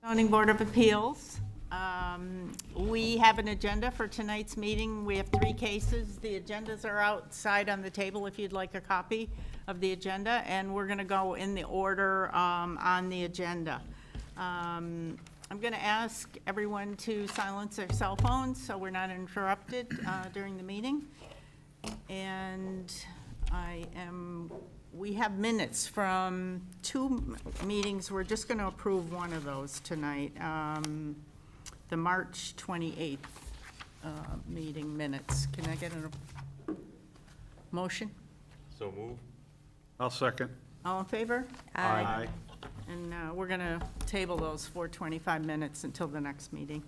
Zoning Board of Appeals. We have an agenda for tonight's meeting. We have 3 cases. The agendas are outside on the table if you'd like a copy of the agenda, and we're going to go in the order on the agenda. I'm going to ask everyone to silence their cell phones so we're not interrupted during the meeting. And we have minutes from 2 meetings. We're just going to approve one of those tonight, the March 28th meeting minutes. Can I get a motion? So move. I'll second. All in favor? Aye. And we're going to table those for 25 minutes until the next meeting.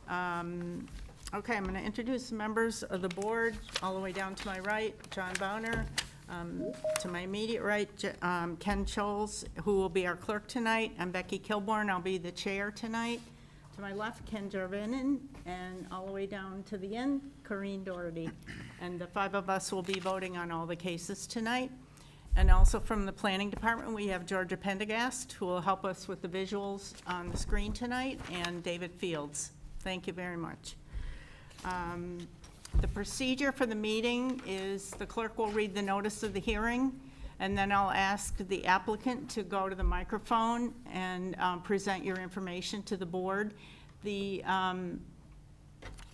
Okay, I'm going to introduce the members of the board, all the way down to my right, John Bowner. To my immediate right, Ken Scholes, who will be our clerk tonight. I'm Becky Kilborn, I'll be the chair tonight. To my left, Ken Jarvinen, and all the way down to the end, Corrine Doherty. And the 5 of us will be voting on all the cases tonight. And also from the planning department, we have Georgia Pendergast, who will help us with the visuals on the screen tonight, and David Fields. Thank you very much. The procedure for the meeting is the clerk will read the notice of the hearing, and then I'll ask the applicant to go to the microphone and present your information to the board. And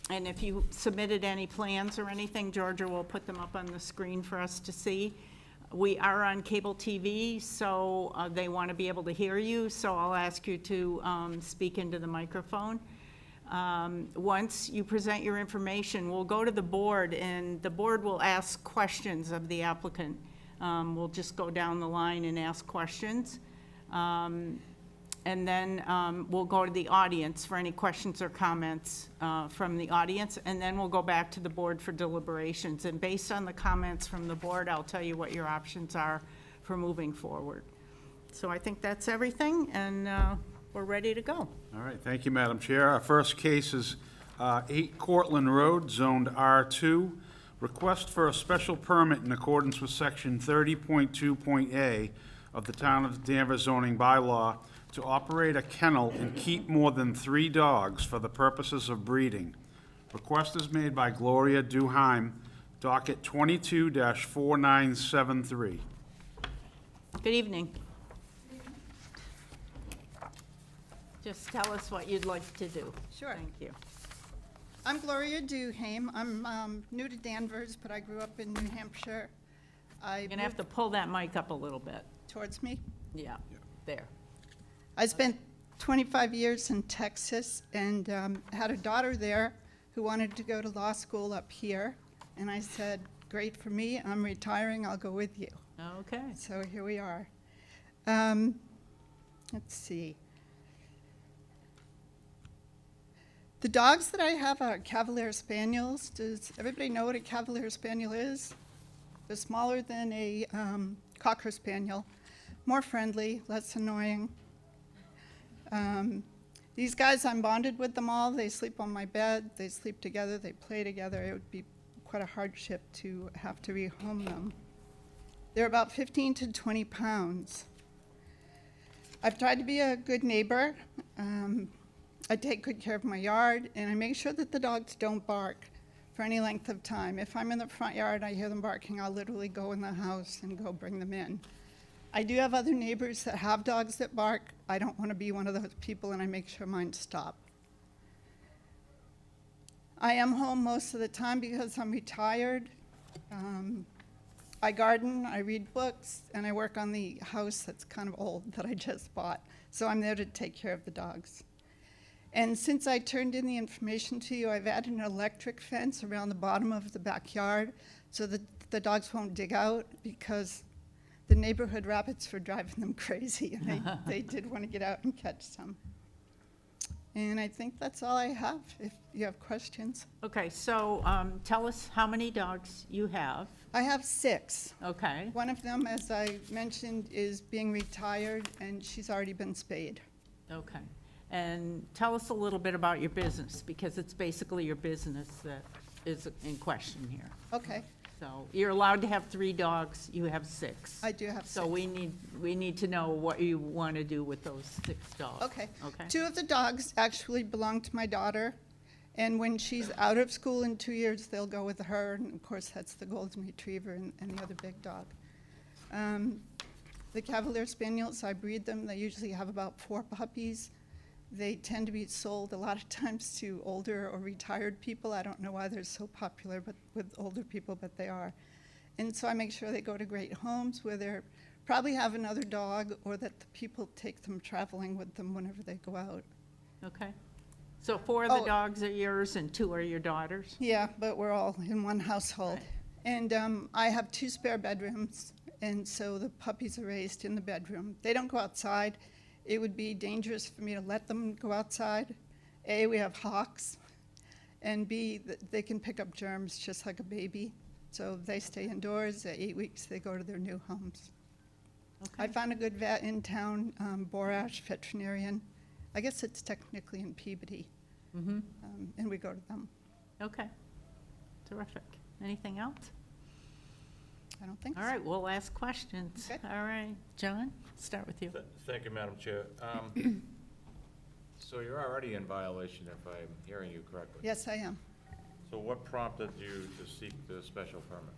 if you submitted any plans or anything, Georgia will put them up on the screen for us to see. We are on cable TV, so they want to be able to hear you, so I'll ask you to speak into the microphone. Once you present your information, we'll go to the board, and the board will ask questions of the applicant. We'll just go down the line and ask questions. And then we'll go to the audience for any questions or comments from the audience, and then we'll go back to the board for deliberations. And based on the comments from the board, I'll tell you what your options are for moving forward. So I think that's everything, and we're ready to go. All right, thank you, Madam Chair. Our first case is 8 Cortlandt Road, zoned R2. Request for a special permit in accordance with Section 30.2.A of the Town of Danvers Zoning Bylaw to operate a kennel and keep more than 3 dogs for the purposes of breeding. Request is made by Gloria Duheim, docket 22-4973. Good evening. Just tell us what you'd like to do. Sure. Thank you. I'm Gloria Duheim. I'm new to Danvers, but I grew up in New Hampshire. You're going to have to pull that mic up a little bit. Towards me. Yeah, there. I spent 25 years in Texas and had a daughter there who wanted to go to law school up here. And I said, great for me. I'm retiring. I'll go with you. Okay. So here we are. Let's see. The dogs that I have are Cavalier Spaniels. Does everybody know what a Cavalier Spaniel is? They're smaller than a Cocker Spaniel, more friendly, less annoying. These guys, I'm bonded with them all. They sleep on my bed, they sleep together, they play together. It would be quite a hardship to have to rehome them. They're about 15 to 20 pounds. I've tried to be a good neighbor. I take good care of my yard, and I make sure that the dogs don't bark for any length of time. If I'm in the front yard, I hear them barking, I'll literally go in the house and go bring them in. I do have other neighbors that have dogs that bark. I don't want to be one of those people, and I make sure mine stop. I am home most of the time because I'm retired. I garden, I read books, and I work on the house that's kind of old that I just bought. So I'm there to take care of the dogs. And since I turned in the information to you, I've added an electric fence around the bottom of the backyard so that the dogs won't dig out, because the neighborhood rabbits were driving them crazy, and they did want to get out and catch some. And I think that's all I have, if you have questions. Okay, so tell us how many dogs you have. I have 6. Okay. One of them, as I mentioned, is being retired, and she's already been spayed. Okay. And tell us a little bit about your business, because it's basically your business that is in question here. Okay. So you're allowed to have 3 dogs, you have 6. I do have 6. So we need to know what you want to do with those 6 dogs. Okay. Okay? 2 of the dogs actually belong to my daughter, and when she's out of school in 2 years, they'll go with her, and of course, that's the golden retriever and the other big dog. The Cavalier Spaniels, I breed them, they usually have about 4 puppies. They tend to be sold a lot of times to older or retired people. I don't know why they're so popular but with older people, but they are. And so I make sure they go to great homes where they probably have another dog, or that the people take them traveling with them whenever they go out. Okay. So 4 of the Oh. dogs are yours and 2 are your daughters? Yeah, but we're all in one household. Right. And I have 2 spare bedrooms, and so the puppies are raised in the bedroom. They don't go outside. It would be dangerous for me to let them go outside. A, we have hawks, and B, they can pick up germs just like a baby. So they stay indoors. At 8 weeks, they go to their new homes. I Okay. found a good vet in town, Borash Veterinarian. I guess it's technically in Peabody, Mm-hmm. and we go to them. Okay. Terrific. Anything else? I don't think so. All right, we'll ask questions. Okay. All right. John, start with you. Thank you, Madam Chair. So you're already in violation, if I'm hearing you correctly. Yes, I am. So what prompted you to seek the special permit?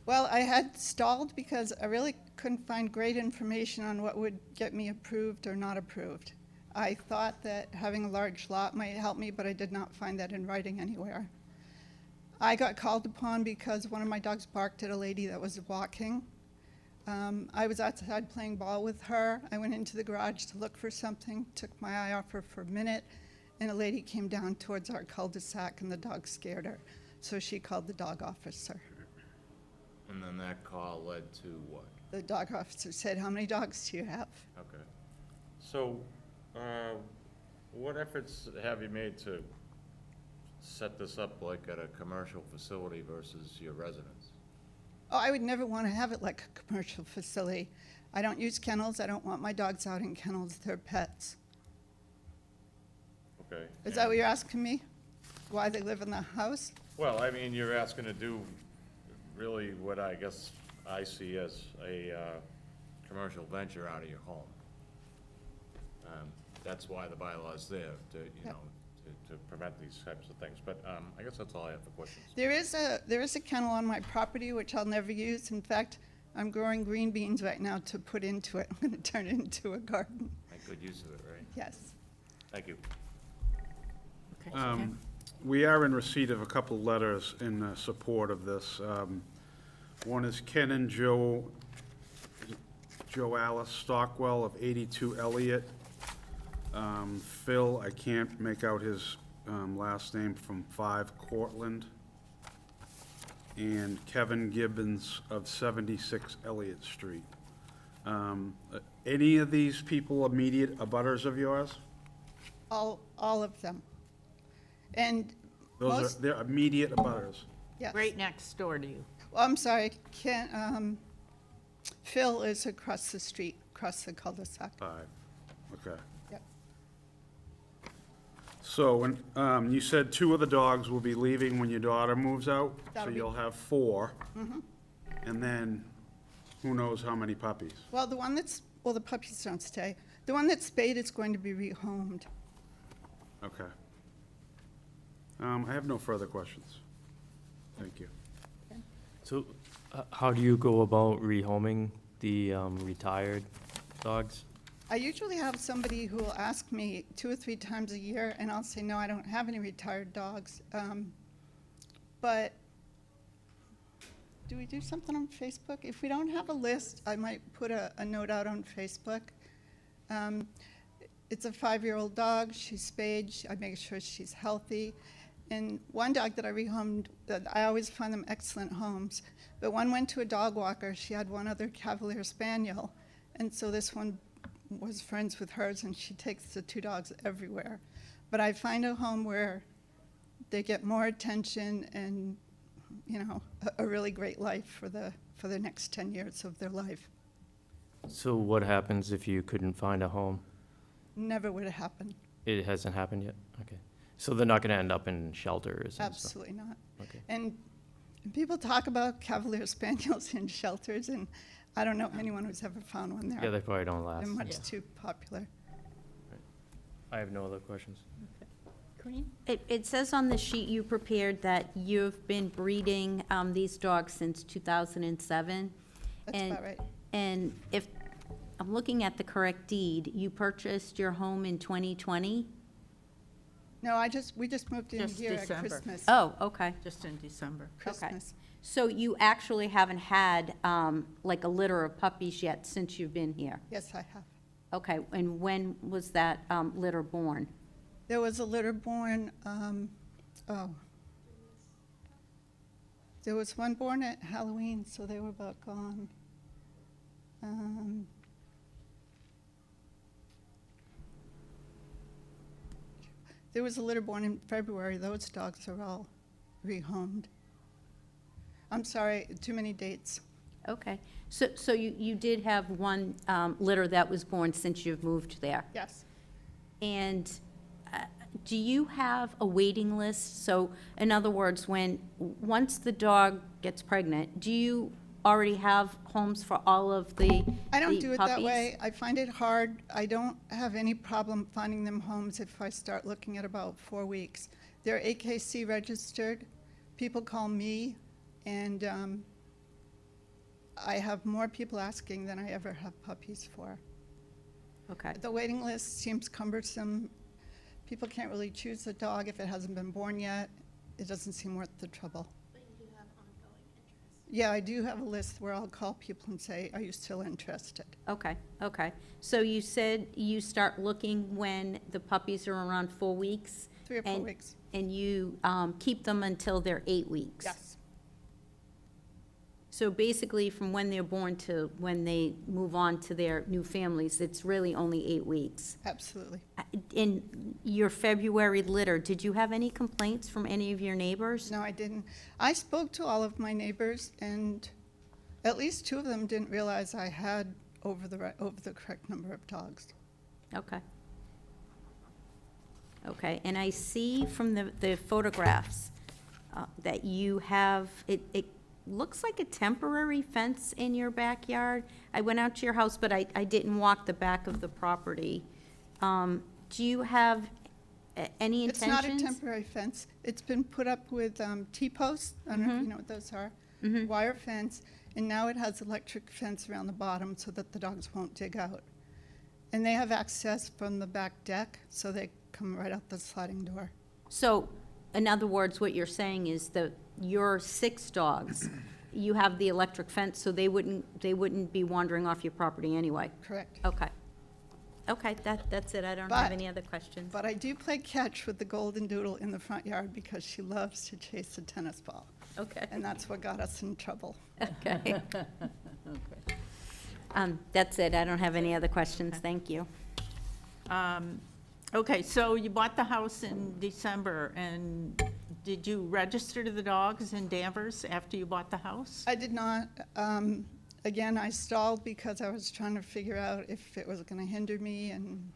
Well, I had stalled because I really couldn't find great information on what would get me approved or not approved. I thought that having a large lot might help me, but I did not find that in writing anywhere. I got called upon because one of my dogs barked at a lady that was walking. I was outside playing ball with her. I went into the garage to look for something, took my eye off her for a minute, and a lady came down towards our cul-de-sac, and the dog scared her. So she called the dog officer. And then that call led to what? The dog officer said, "How many dogs do you have?" Okay. So, what efforts have you made to set this up like at a commercial facility versus your residence? Oh, I would never want to have it like a commercial facility. I don't use kennels. I don't want my dogs out in kennels. They're pets. Okay. Is that what you're asking me? Why they live in the house? Well, I mean, you're asking to do really what I guess I see as a commercial venture out of your home. That's why the bylaw is there, to, you Yep. know, to prevent these types of things. But I guess that's all I have for questions. There is a kennel on my property which I'll never use. In fact, I'm growing green beans right now to put into it. I'm going to turn it into a garden. Make good use of it, right? Yes. Thank you. Okay. We are in receipt of a couple letters in support of this. One is Ken and Joe Alice Stockwell of 82 Elliott. Phil, I can't make out his last name, from 5 Cortland. And Kevin Gibbons of 76 Elliott Street. Any of these people immediate abutters of yours? All of them. And Those most, are, they're immediate abutters. yes. Right next door to you. Well, I'm sorry, Phil is across the street, across the cul-de-sac. 5, okay. Yep. So, when, you said 2 of the dogs will be leaving when your daughter moves out? So That'll be- you'll have 4. And then, who knows how many puppies? Well, the puppies don't stay. The one that's spayed is going to be rehomed. Okay. I have no further questions. Thank you. So, how do you go about rehoming the retired dogs? I usually have somebody who will ask me 2 or 3 times a year, and I'll say, no, I don't have any retired dogs. But do we do something on Facebook? If we don't have a list, I might put a note out on Facebook. It's a 5-year-old dog. She's spayed. I make sure she's healthy. And one dog that I rehomed, I always find them excellent homes. But one went to a dog walker. She had one other Cavalier Spaniel. And so this one was friends with hers, and she takes the 2 dogs everywhere. But I find a home where they get more attention and, you know, a really great life for the next 10 years of their life. So what happens if you couldn't find a home? Never would have happened. It hasn't happened yet? Okay. So they're not gonna end up in shelters and stuff? Absolutely not. Okay. And People talk about Cavalier Spaniels in shelters, and I don't know anyone who's ever found one there. Yeah, they probably don't last. They're much Yeah. too popular. I have no other questions. Corinne? It says on the sheet you prepared that you've been breeding these dogs since 2007. That's And- about right. And if I'm looking at the correct deed, you purchased your home in 2020? No, we just moved in Just here at December. Christmas. Oh, okay. Just in December. Christmas. So you actually haven't had like a litter of puppies yet since you've been here? Yes, I have. Okay, and when was that litter born? There was a litter born, there was one born at Halloween, so they were about gone. There was a litter born in February. Those dogs are all rehomed. I'm sorry, too many dates. Okay, so you did have one litter that was born since you've moved there? Yes. And do you have a waiting list? So in other words, once the dog gets pregnant, do you already have homes for all of the I don't do it that puppies? way. I find it hard. I don't have any problem finding them homes if I start looking at about 4 weeks. They're AKC registered. People call me, and I have more people asking than I ever have puppies for. Okay, The waiting list seems cumbersome. People can't really choose the dog if it hasn't been born yet. It doesn't seem worth the trouble. But you have ongoing interest. Yeah, I do have a list where I'll call people and say, are you still interested? okay. So you said you start looking when the puppies are around 4 weeks? 3 or 4 And- weeks. And you keep them until they're 8 weeks? Yes, So basically, from when they're born to when they move on to their new families, it's really only 8 weeks. absolutely. In your February litter, did you have any complaints from any of your neighbors? No, I didn't. I spoke to all of my neighbors, and at least 2 of them didn't realize I had over the correct number of dogs. Okay. Okay, and I see from the photographs that you have, it looks like a temporary fence in your backyard. I went out to your house, but I didn't walk the back of the property. Do you have any It's intentions? not a temporary fence. It's been put up with T-posts. I don't know if you know what those are. Wire fence, and now it has electric fence around the bottom so that the dogs won't dig out. And they have access from the back deck, so they come right out the sliding door. So, in other words, what you're saying is that your 6 dogs, you have the electric fence, so they wouldn't be wandering off your property anyway? Correct. Okay. Okay, that's it. I don't But- have any other questions. But I do play catch with the golden doodle in the front yard because she loves to chase a tennis ball. Okay, And that's what got us in trouble. okay. That's it. I don't have any other questions. Thank you. Okay, so you bought the house in December, and did you register the dogs in Danvers after you bought the house? I did not. Again, I stalled because I was trying to figure out if it was going to hinder me, and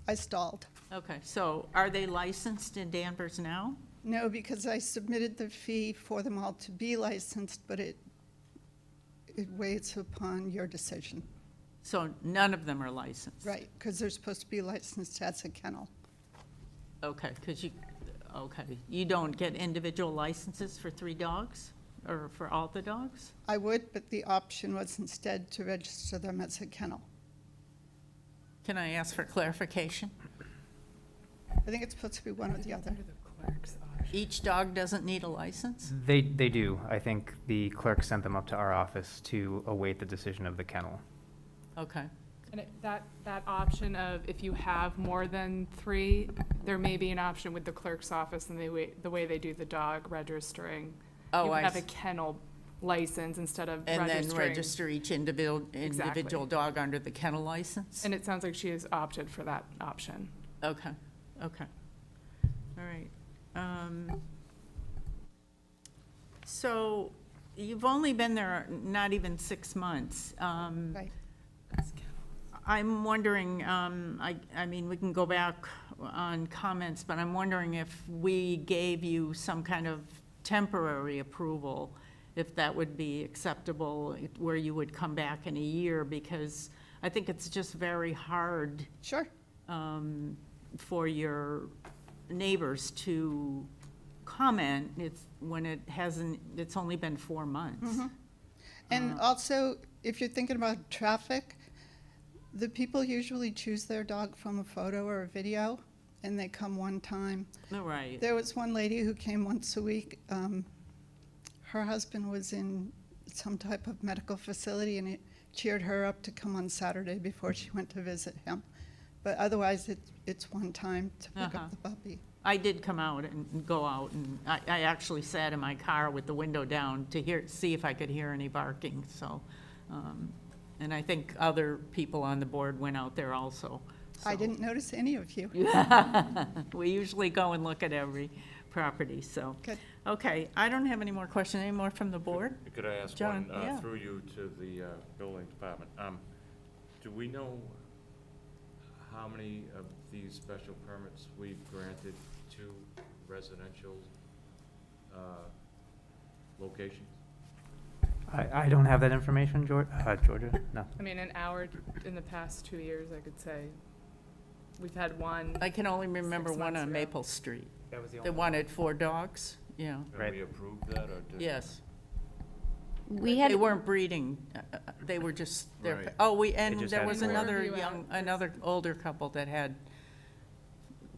I stalled. Okay, so are they licensed in Danvers now? No, because I submitted the fee for them all to be licensed, but it waits upon your decision. So none of them are licensed? Right, because they're supposed to be licensed as a kennel. Okay, you don't get individual licenses for 3 dogs, or for all the dogs? I would, but the option was instead to register them as a kennel. Can I ask for clarification? I think it's supposed to be one or the other. Each dog doesn't need a license? They do. I think the clerk sent them up to our office to await the decision of the kennel. Okay, And that option of if you have more than 3, there may be an option with the clerk's office and the way they do the dog registering. Oh, You I have a see. kennel license instead of and then registering. register each individual dog under the kennel license? And it sounds like she has opted for that option. Okay, okay. All right. So you've only been there not even 6 months. Right. I'm wondering, I mean, we can go back on comments, but I'm wondering if we gave you some kind of temporary approval if that would be acceptable, where you would come back in a year, because I think it's just very hard Sure. for your neighbors to comment when it's only been 4 months. And also, if you're thinking about traffic, the people usually choose their dog from a photo or a video, and they come one time. Right. There was one lady who came once a week. Her husband was in some type of medical facility, and it cheered her up to come on Saturday before she went to visit him. But otherwise, it's one time to pick up the puppy. I did come out and go out, and I actually sat in my car with the window down to see if I could hear any barking, so, and I think other people on the board went out there also. I so. didn't notice any of you. We usually go and look at every property, so. Good. Okay, I don't have any more questions. Any more from the board? Could I ask John, one, yeah. through you to the building department? Do we know how many of these special permits we've granted to residential locations? I don't have that information, Georgia, no. I mean, in the past 2 years, I could say, we've had one. I can only remember 6 one months on ago. Maple Street. That was the They wanted 4 dogs, yeah. Have Right. we approved that, or did? Yes. We had, They weren't breeding, they were just, Right. and just there had was four. another older couple that had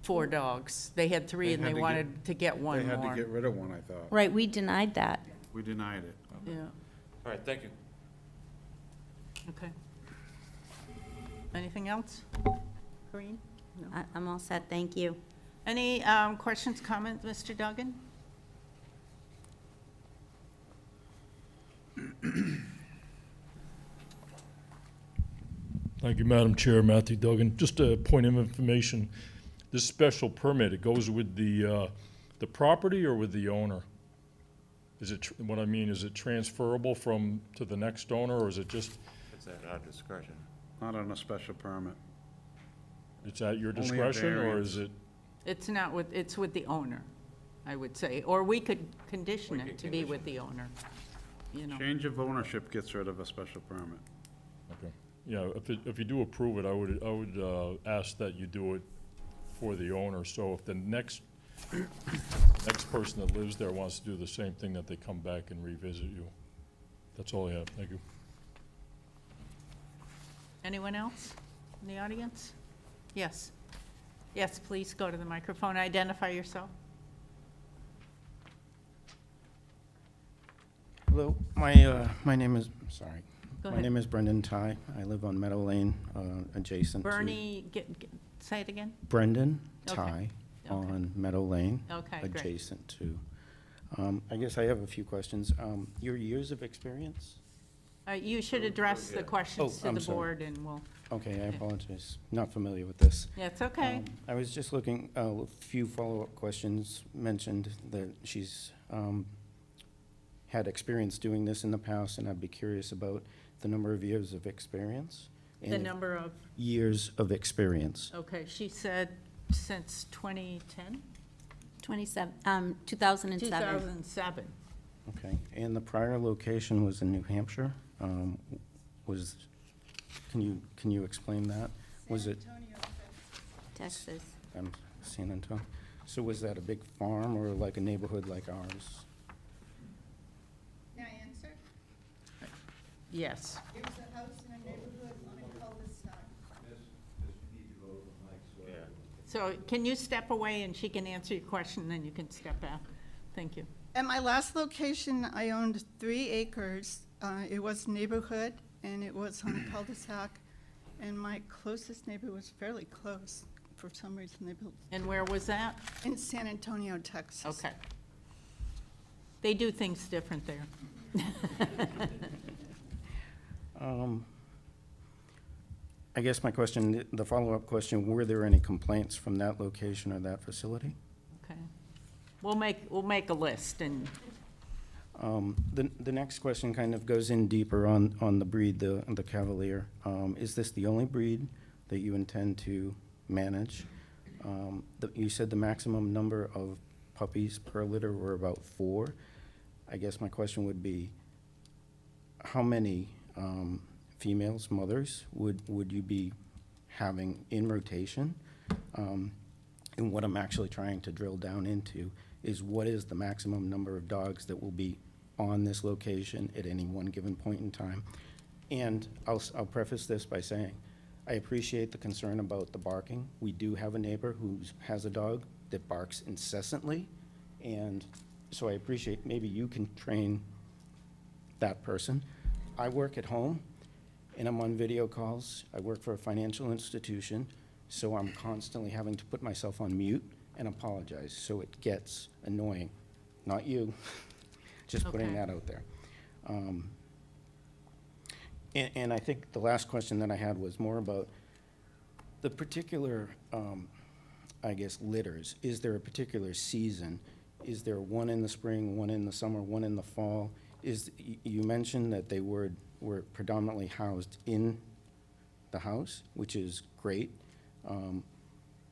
4 dogs. They had 3 They and had they to get- wanted to get one They had to more. get rid of one, I thought. right, we denied that. We denied it. Yeah, All right, thank you. okay. Anything else? Corinne? No. I'm all set, thank you. Any questions, comments, Mr. Duggan? Thank you, Madam Chair. Matthew Duggan. Just a point of information. This special permit, it goes with the property or with the owner? Is it, what I mean, is it transferable to the next owner, or is it just, It's at our discretion. Not on a special permit. it's at your Only a discretion, or variance. is it? It's with the owner, I would say, or we could condition We it could to be condition with the owner, you know. Change of ownership gets rid of a special permit. Okay. Yeah, if you do approve it, I would ask that you do it for the owner, so if the next person that lives there wants to do the same thing, that they come back and revisit you. That's all I have. Thank you. Anyone else in the audience? Yes. Yes, please go to the microphone, identify yourself. Hello, my name is, sorry. Go My ahead. name is Brendan Ty. I live on Meadow Lane, adjacent to. Bernie, say it again? Brendan Okay. Ty Okay. on Meadow Lane. Okay, great. Adjacent to. I guess I have a few questions. Your years of experience? You should address the questions Oh, to I'm the sorry. board and we'll, Okay, I Yeah. apologize. Not familiar with this. yeah, it's okay. I was just looking, a few follow-up questions mentioned that she's had experience doing this in the past, and I'd be curious about the number of years of experience. The and number of, years of experience. okay, she said since 2010? 2007. 2007. Okay, and the prior location was in New Hampshire. Can you explain that? Was it, Texas. San Antonio? So was that a big farm or like a neighborhood like ours? May I answer? Yes. It was a house in a neighborhood on a cul-de-sac. Yeah. So can you step away and she can answer your question, then you can step back? Thank you. At my last location, I owned 3 acres. It was neighborhood, and it was on a cul-de-sac, and my closest neighbor was fairly close. For some reason, they built And where was that? in San Antonio, Texas. Okay. They do things different there. I guess my question, the follow-up question, were there any complaints from that location or that facility? Okay. We'll make a list and, The next question kind of goes in deeper on the breed, the Cavalier. Is this the only breed that you intend to manage? You said the maximum number of puppies per litter were about 4. I guess my question would be, how many females, mothers, would you be having in rotation? And what I'm actually trying to drill down into is what is the maximum number of dogs that will be on this location at any one given point in time? And I'll preface this by saying, I appreciate the concern about the barking. We do have a neighbor who has a dog that barks incessantly, and so I appreciate maybe you can train that person. I work at home, and I'm on video calls. I work for a financial institution, so I'm constantly having to put myself on mute and apologize, so it gets annoying. Not you, just putting Okay. that out there. And I think the last question that I had was more about the particular, I guess, litters. Is there a particular season? Is there one in the spring, one in the summer, one in the fall? You mentioned that they were predominantly housed in the house, which is great.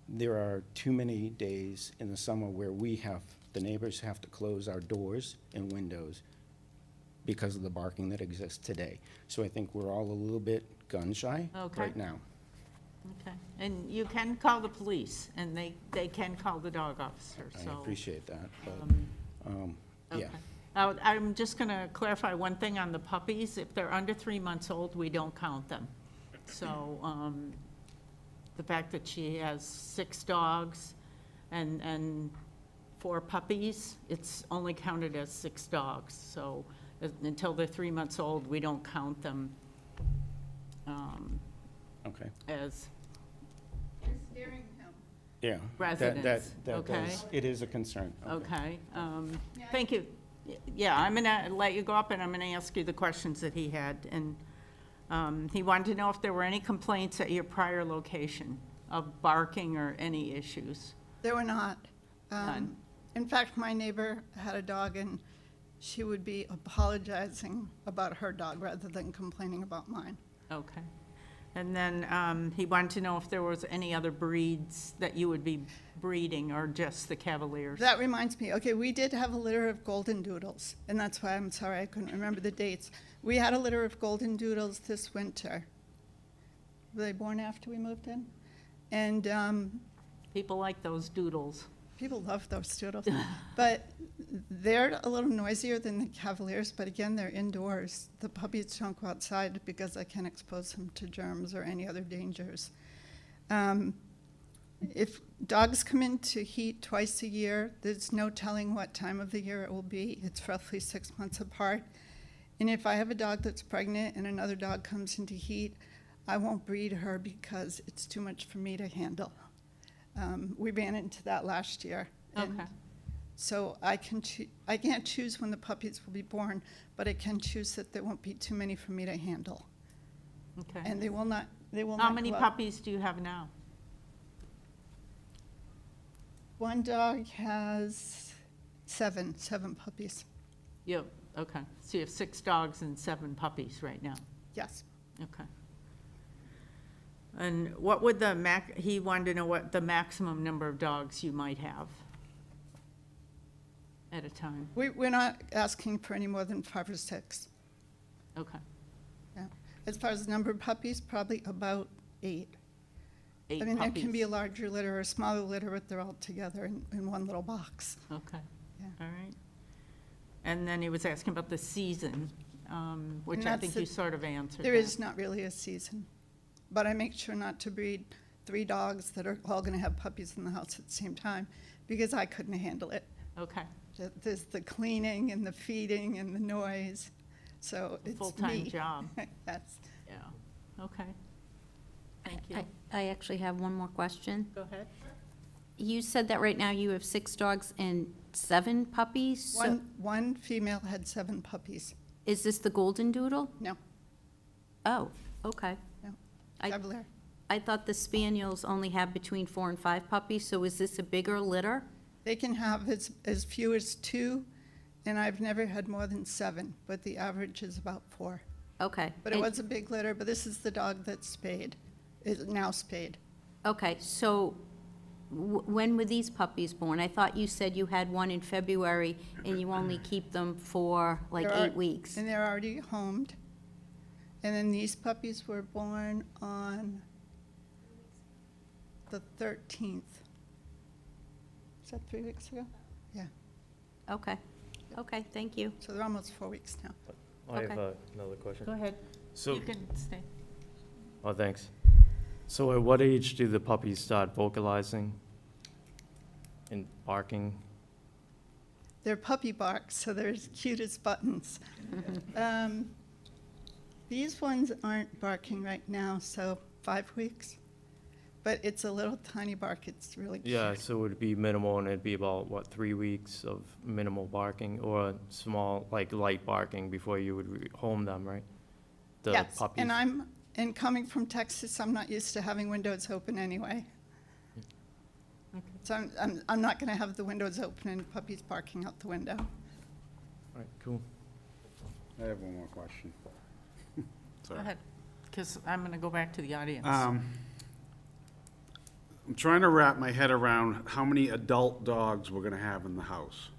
There are too many days in the summer where the neighbors have to close our doors and windows because of the barking that exists today. So I think we're all a little bit gun shy Okay. right now. Okay, and you can call the police, and they can call the dog officer, so. I appreciate that, but, yeah. Okay. I'm just gonna clarify one thing on the puppies. If they're under 3 months old, we don't count them. So, the fact that she has 6 dogs and 4 puppies, it's only counted as 6 dogs. So until they're 3 months old, we don't count them Okay, as, You're scaring him. yeah. Residents, That okay. it is a concern. okay. Thank you. Yeah, I'm gonna let you go up, and I'm gonna ask you the questions that he had. And he wanted to know if there were any complaints at your prior location of barking or any issues. There were not. None. In fact, my neighbor had a dog, and she would be apologizing about her dog rather than complaining about mine. Okay. And then he wanted to know if there was any other breeds that you would be breeding, or just the Cavaliers. That reminds me, okay, we did have a litter of golden doodles, and that's why I'm sorry I couldn't remember the dates. We had a litter of golden doodles this winter. Were they born after we moved in? And People like those doodles. people love those doodles. But they're a little noisier than the Cavaliers, but again, they're indoors. The puppies don't go outside because I can expose them to germs or any other dangers. If dogs come into heat twice a year, there's no telling what time of the year it will be. It's roughly 6 months apart. And if I have a dog that's pregnant and another dog comes into heat, I won't breed her because it's too much for me to handle. We ran into that last year. and Okay. So I can't choose when the puppies will be born, but I can choose that there won't be too many for me to handle. Okay. And they will not How many go out. puppies do you have now? One dog has seven puppies, Yep, okay. So you have 6 dogs and 7 puppies right now. yes. Okay. And what would he wanted to know what the maximum number of dogs you might have at a time. We're not asking for any more than 5 or 6. Okay. Yeah. As far as the number of puppies, probably about 8. 8 I mean, there can be a puppies. larger litter or a smaller litter, but they're all together in one little box. Okay, Yeah. all right. And then he was asking about the season, which And I that's think the- you sort of answered. There that. is not really a season, but I make sure not to breed 3 dogs that are all going to have puppies in the house at the same time, because I couldn't handle it. Okay, There's the cleaning and the feeding and the noise, so it's me. full-time job, Yes. yeah, okay. Thank you. I actually have one more question. Go ahead. You said that right now you have 6 dogs and 7 puppies? So One female had 7 puppies. is this the golden doodle? No, Oh, okay. no. I- Cavalier. I thought the spaniels only have between 4 and 5 puppies, so is this a bigger litter? They can have as few as 2, and I've never had more than 7, but the average is about 4. Okay. But it And- was a big litter, but this is the dog that's spayed, is now spayed. Okay, so when were these puppies born? I thought you said you had one in February and you only keep them for like They're 8 weeks. And they're already homed. And then these puppies were born on the 13th. Is that 3 weeks ago? Yeah, Okay, okay, thank you. so they're almost 4 weeks now. I have Okay. another question. Go ahead. So, You can stay. oh, thanks. So at what age do the puppies start vocalizing and barking? They're puppy barks, so they're as cute as buttons. These ones aren't barking right now, so 5 weeks. But it's a little tiny bark, it's really cute. Yeah, so it would be minimal, and it'd be about, what, 3 weeks of minimal barking, or small, like, light barking before you would home them, right? The Yes, puppies. and coming from Texas, I'm not used to having windows open anyway. So I'm not gonna have the windows open and puppies barking out the window. All right, cool. I have one more question. Go Sorry. ahead, because I'm going to go back to the audience. I'm trying to wrap my head around how many adult dogs we're gonna have in the house.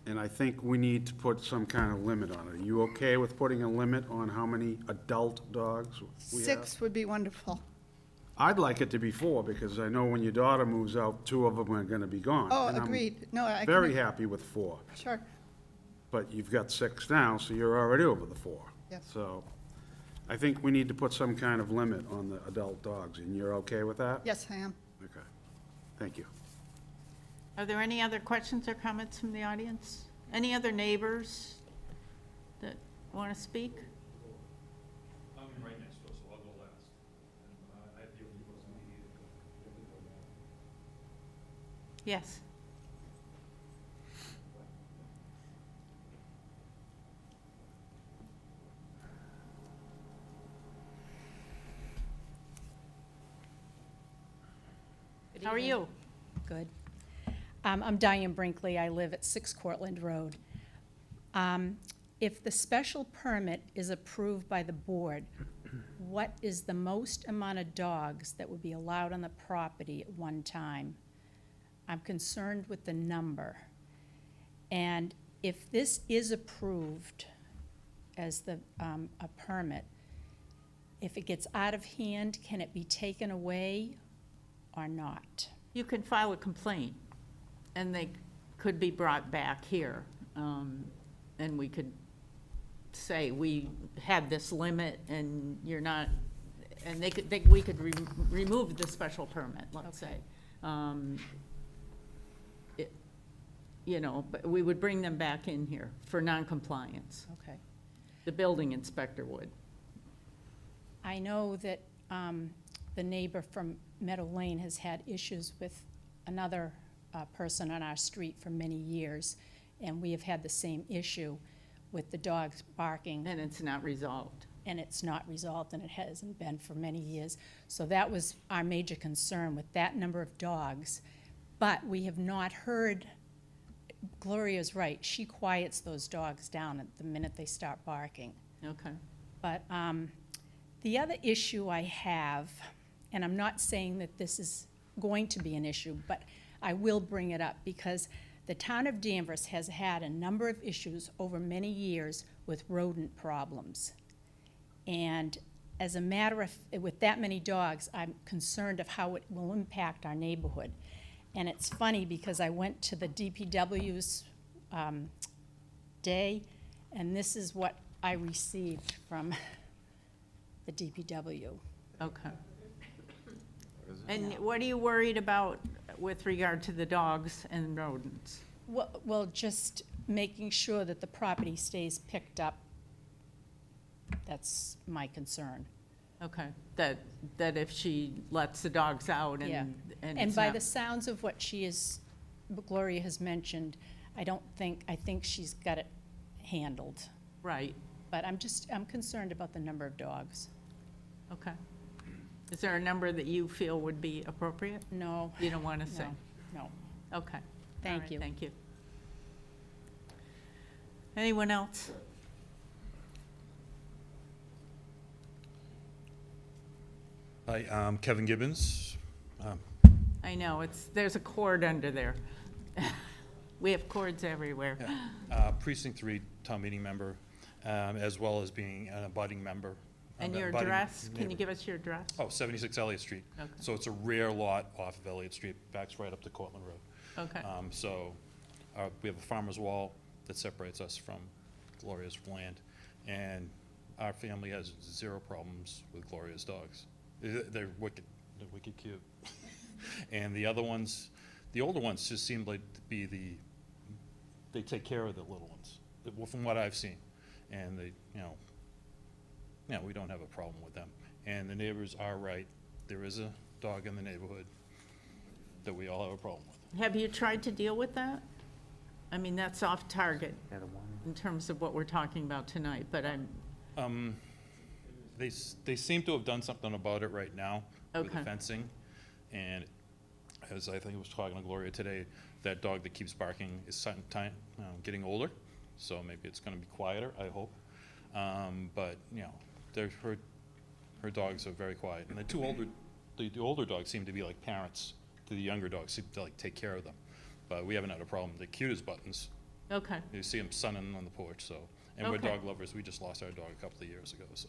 And I think we need to put some kind of limit on it. Are you okay with putting a limit on how many adult dogs we have? 6 would be wonderful. I'd like it to be 4, because I know when your daughter moves out, 2 of them are gonna be gone. Oh, And I'm agreed. No, I can. very happy with 4, Sure, but you've got 6 now, so you're already over the 4. Yes. So I think we need to put some kind of limit on the adult dogs, and you're okay with that? yes, I am. Okay, thank you. Are there any other questions or comments from the audience? Any other neighbors that want to speak? I'm right next door, so I'll go last. I have the only person immediately. Yes. How are you? Good. I'm Diane Brinkley. I live at 6 Cortlandt Road. If the special permit is approved by the board, what is the most amount of dogs that would be allowed on the property at one time? I'm concerned with the number. And if this is approved as a permit, if it gets out of hand, can it be taken away or not? You can file a complaint, and they could be brought back here. And we could say, we had this limit, and you're not, and we could remove the special permit, let's say. You know, but we would bring them back in here for noncompliance. Okay. The building inspector would. I know that the neighbor from Meadow Lane has had issues with another person on our street for many years, and we have had the same issue with the dogs barking. And it's not resolved. And it's not resolved, and it hasn't been for many years. So that was our major concern with that number of dogs. But we have not heard, Gloria's right, she quiets those dogs down at the minute they start barking. Okay. But the other issue I have, and I'm not saying that this is going to be an issue, but I will bring it up because the town of Danvers has had a number of issues over many years with rodent problems. And as a matter of, with that many dogs, I'm concerned of how it will impact our neighborhood. And it's funny because I went to the DPW's day, and this is what I received from the DPW. Okay. And what are you worried about with regard to the dogs and rodents? Well, just making sure that the property stays picked up. That's my concern. Okay, that if she lets the dogs out Yeah. and And it's by not- the sounds of what Gloria has mentioned, I think she's got it handled. Right, But I'm concerned about the number of dogs. okay. Is there a number that you feel would be appropriate? No. You don't want to say? No. Okay. All Thank right, you. Thank you. Anyone else? Hi, I'm Kevin Gibbons. Hi, I know, there's a cord under there. We have cords everywhere. Precinct 3 town meeting member, as well as being an abutting member. And your abutting address, can you neighbor. give us your address? Oh, 76 Elliott Street. Okay. So it's a rare lot off of Elliott Street, backs right up to Cortland Road. Okay, So we have a farmer's wall that separates us from Gloria's land, and our family has 0 problems with Gloria's dogs. They're wicked cute. And the other ones, the older ones just seem like to be they take care of the little ones, from what I've seen. And they, we don't have a problem with them. And the neighbors are right. There is a dog in the neighborhood that we all have a problem with. have you tried to deal with that? I mean, that's off target Yeah, the one. in terms of what we're talking about tonight, but They seem to have done something about it right now with the Okay. fencing. And as I think I was talking to Gloria today, that dog that keeps barking is getting older, so maybe it's gonna be quieter, I hope. But, her dogs are very quiet. And the older dogs seem to be like parents to the younger dogs, seem to like take care of them. But we haven't had a problem. They're cute as buttons. okay, You see them sunning on the porch, so. And we're Okay. dog lovers. We just lost our dog a couple of years ago, so.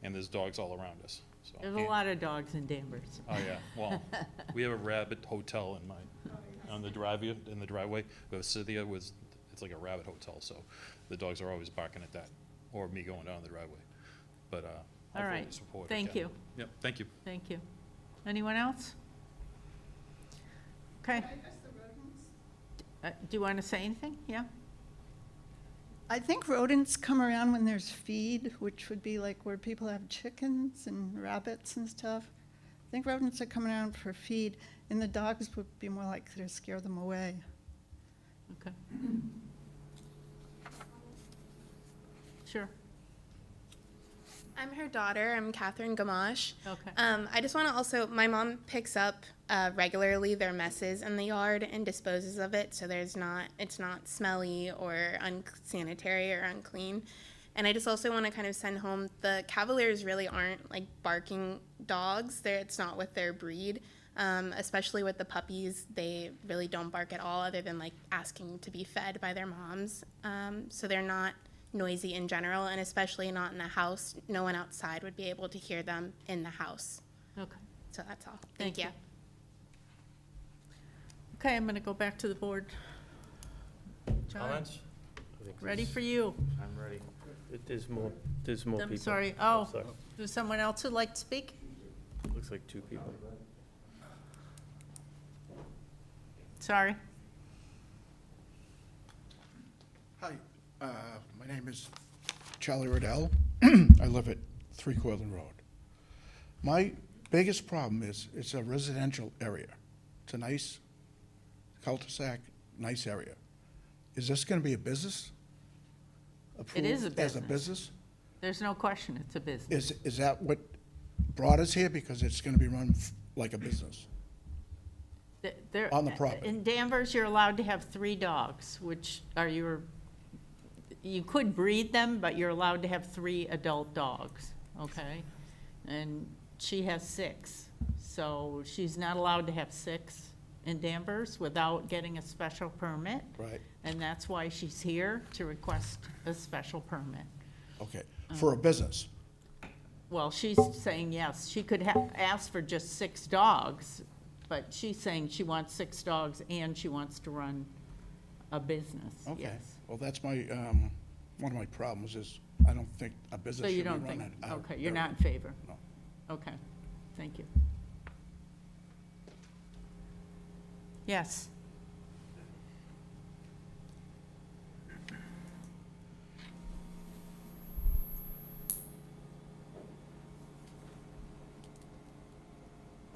And there's dogs all around us, so. there's a lot of dogs in Danvers. Oh, yeah. Well, we have a rabbit hotel in the driveway. We have Cynthia it's like a rabbit hotel, so the dogs are always barking at that, or me going down the driveway. But, All I fully right, support it, thank Ken. you. Yep, thank you. Thank you. Anyone else? Okay. Do you want to say anything? Yeah? I think rodents come around when there's feed, which would be like where people have chickens and rabbits and stuff. I think rodents are coming around for feed, and the dogs would be more likely to scare them away. Okay. Sure. I'm her daughter. I'm Catherine Gamache. Okay. I just want to also, my mom picks up regularly their messes in the yard and disposes of it, so it's not smelly or unsanitary or unclean. And I just also want to kind of send home, the Cavaliers really aren't like barking dogs. It's not with their breed, especially with the puppies. They really don't bark at all, other than like asking to be fed by their moms. So they're not noisy in general, and especially not in the house. No one outside would be able to hear them in the house. Okay. So that's all. Thank Thank you. you. Okay, I'm going to go back to the board. John, Comments? ready for you. I'm ready. There's more people. I'm sorry. Oh, there's someone else who'd like to speak? Looks like 2 people. Sorry. Hi, my name is Charlie Riddell. I live at 3 Cortland Road. My biggest problem is it's a residential area. It's a nice cul-de-sac, nice area. Is this going to be a business? It is a Approved as a business. business? There's no question it's a business. Is that what brought us here? Because it's going to be run like a business? There- On the property. In Danvers, you're allowed to have 3 dogs, which are you could breed them, but you're allowed to have 3 adult dogs, okay? And she has 6, so she's not allowed to have 6 in Danvers without getting a special permit. Right, And that's why she's here, to request a special permit. okay. For a business? Well, she's saying yes, she could ask for just 6 dogs, but she's saying she wants 6 dogs and she wants to run a business, Okay. yes. Well, that's my, one of my problems is I don't think a So business you should be don't run think, out. okay, you're not in favor? No. Okay, thank you. Yes,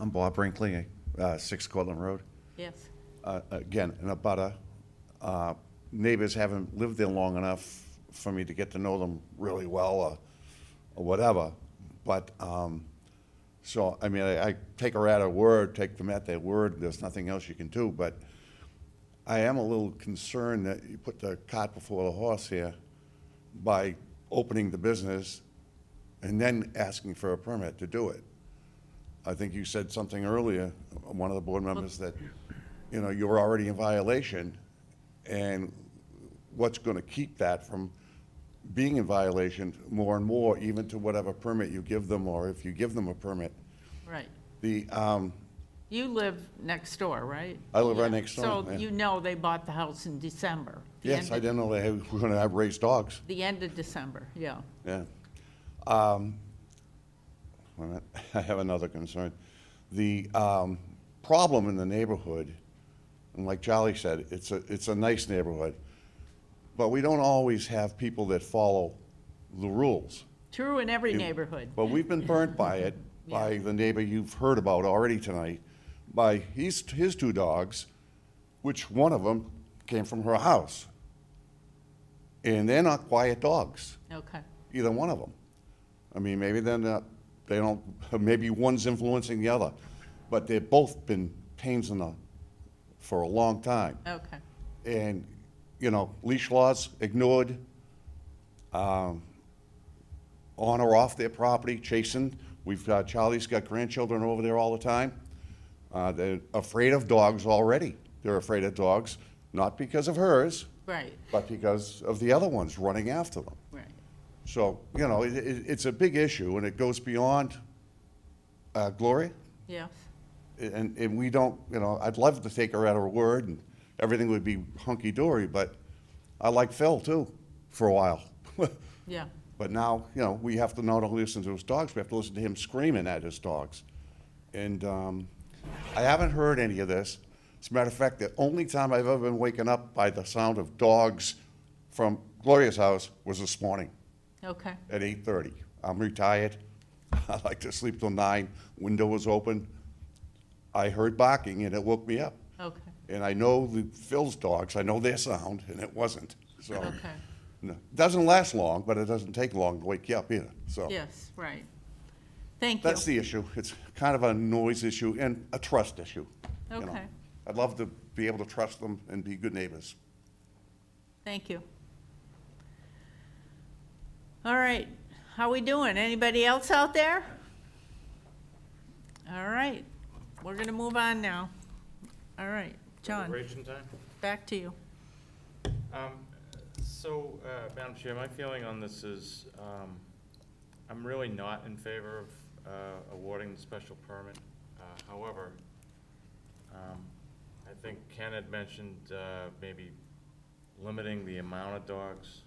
I'm Bob Brinkley, 6 Cortland Road. yes, Again, in a butter. Neighbors haven't lived there long enough for me to get to know them really well or whatever. But, so, I mean, I take her at her word, take them at their word. There's nothing else you can do. But I am a little concerned that you put the cart before the horse here by opening the business and then asking for a permit to do it. I think you said something earlier, one of the board members, that, you know, you're already in violation, and what's gonna keep that from being in violation more and more, even to whatever permit you give them, or if you give them a permit. Right. The, You live next door, right? I live right next door, So yeah. you know they bought the house in December. the yes, end I of- didn't know they were gonna have raised dogs, The end of December, yeah. yeah. Wait a minute. I have another concern. The problem in the neighborhood, and like Charlie said, it's a nice neighborhood, but we don't always have people that follow the rules. True in every neighborhood. But we've been burnt by it, by the neighbor you've heard about already tonight, by his two dogs, which one of them came from her house. And they're not quiet dogs, Okay, either one of them. I mean, maybe they're not, they don't, maybe one's influencing the other, but they've both been pains in the, for a long time. okay. And, you know, leash laws ignored, on or off their property, chasing. We've got, Charlie's got grandchildren over there all the time. They're afraid of dogs already. They're afraid of dogs, not because of hers, Right, but because of the other ones running after them. right. So, you know, it's a big issue, and it goes beyond Gloria. Yes, And we don't, you know, I'd love to take her at her word, and everything would be hunky-dory, but I like Phil, too, for a while. yeah. But now, you know, we have to not only listen to his dogs, we have to listen to him screaming at his dogs. And I haven't heard any of this. As a matter of fact, the only time I've ever been waken up by the sound of dogs from Gloria's house was this morning Okay, at 8:30. I'm retired. I like to sleep till 9. Window was open. I heard barking, and it woke me up. okay, And I know Phil's dogs, I know their sound, and it wasn't. So, okay. no, it doesn't last long, but it doesn't take long to wake you up either, so. Yes, right. Thank you. That's the issue. It's kind of a noise issue and a trust issue. you know. Okay, I'd love to be able to trust them and be good neighbors. thank you. All right, how we doing? Anybody else out there? All right, we're gonna move on now. All right, John, Deliberation time? back to you. So, Madam Chair, my feeling on this is, I'm really not in favor of awarding the special permit. However, I think Ken had mentioned maybe limiting the amount of dogs.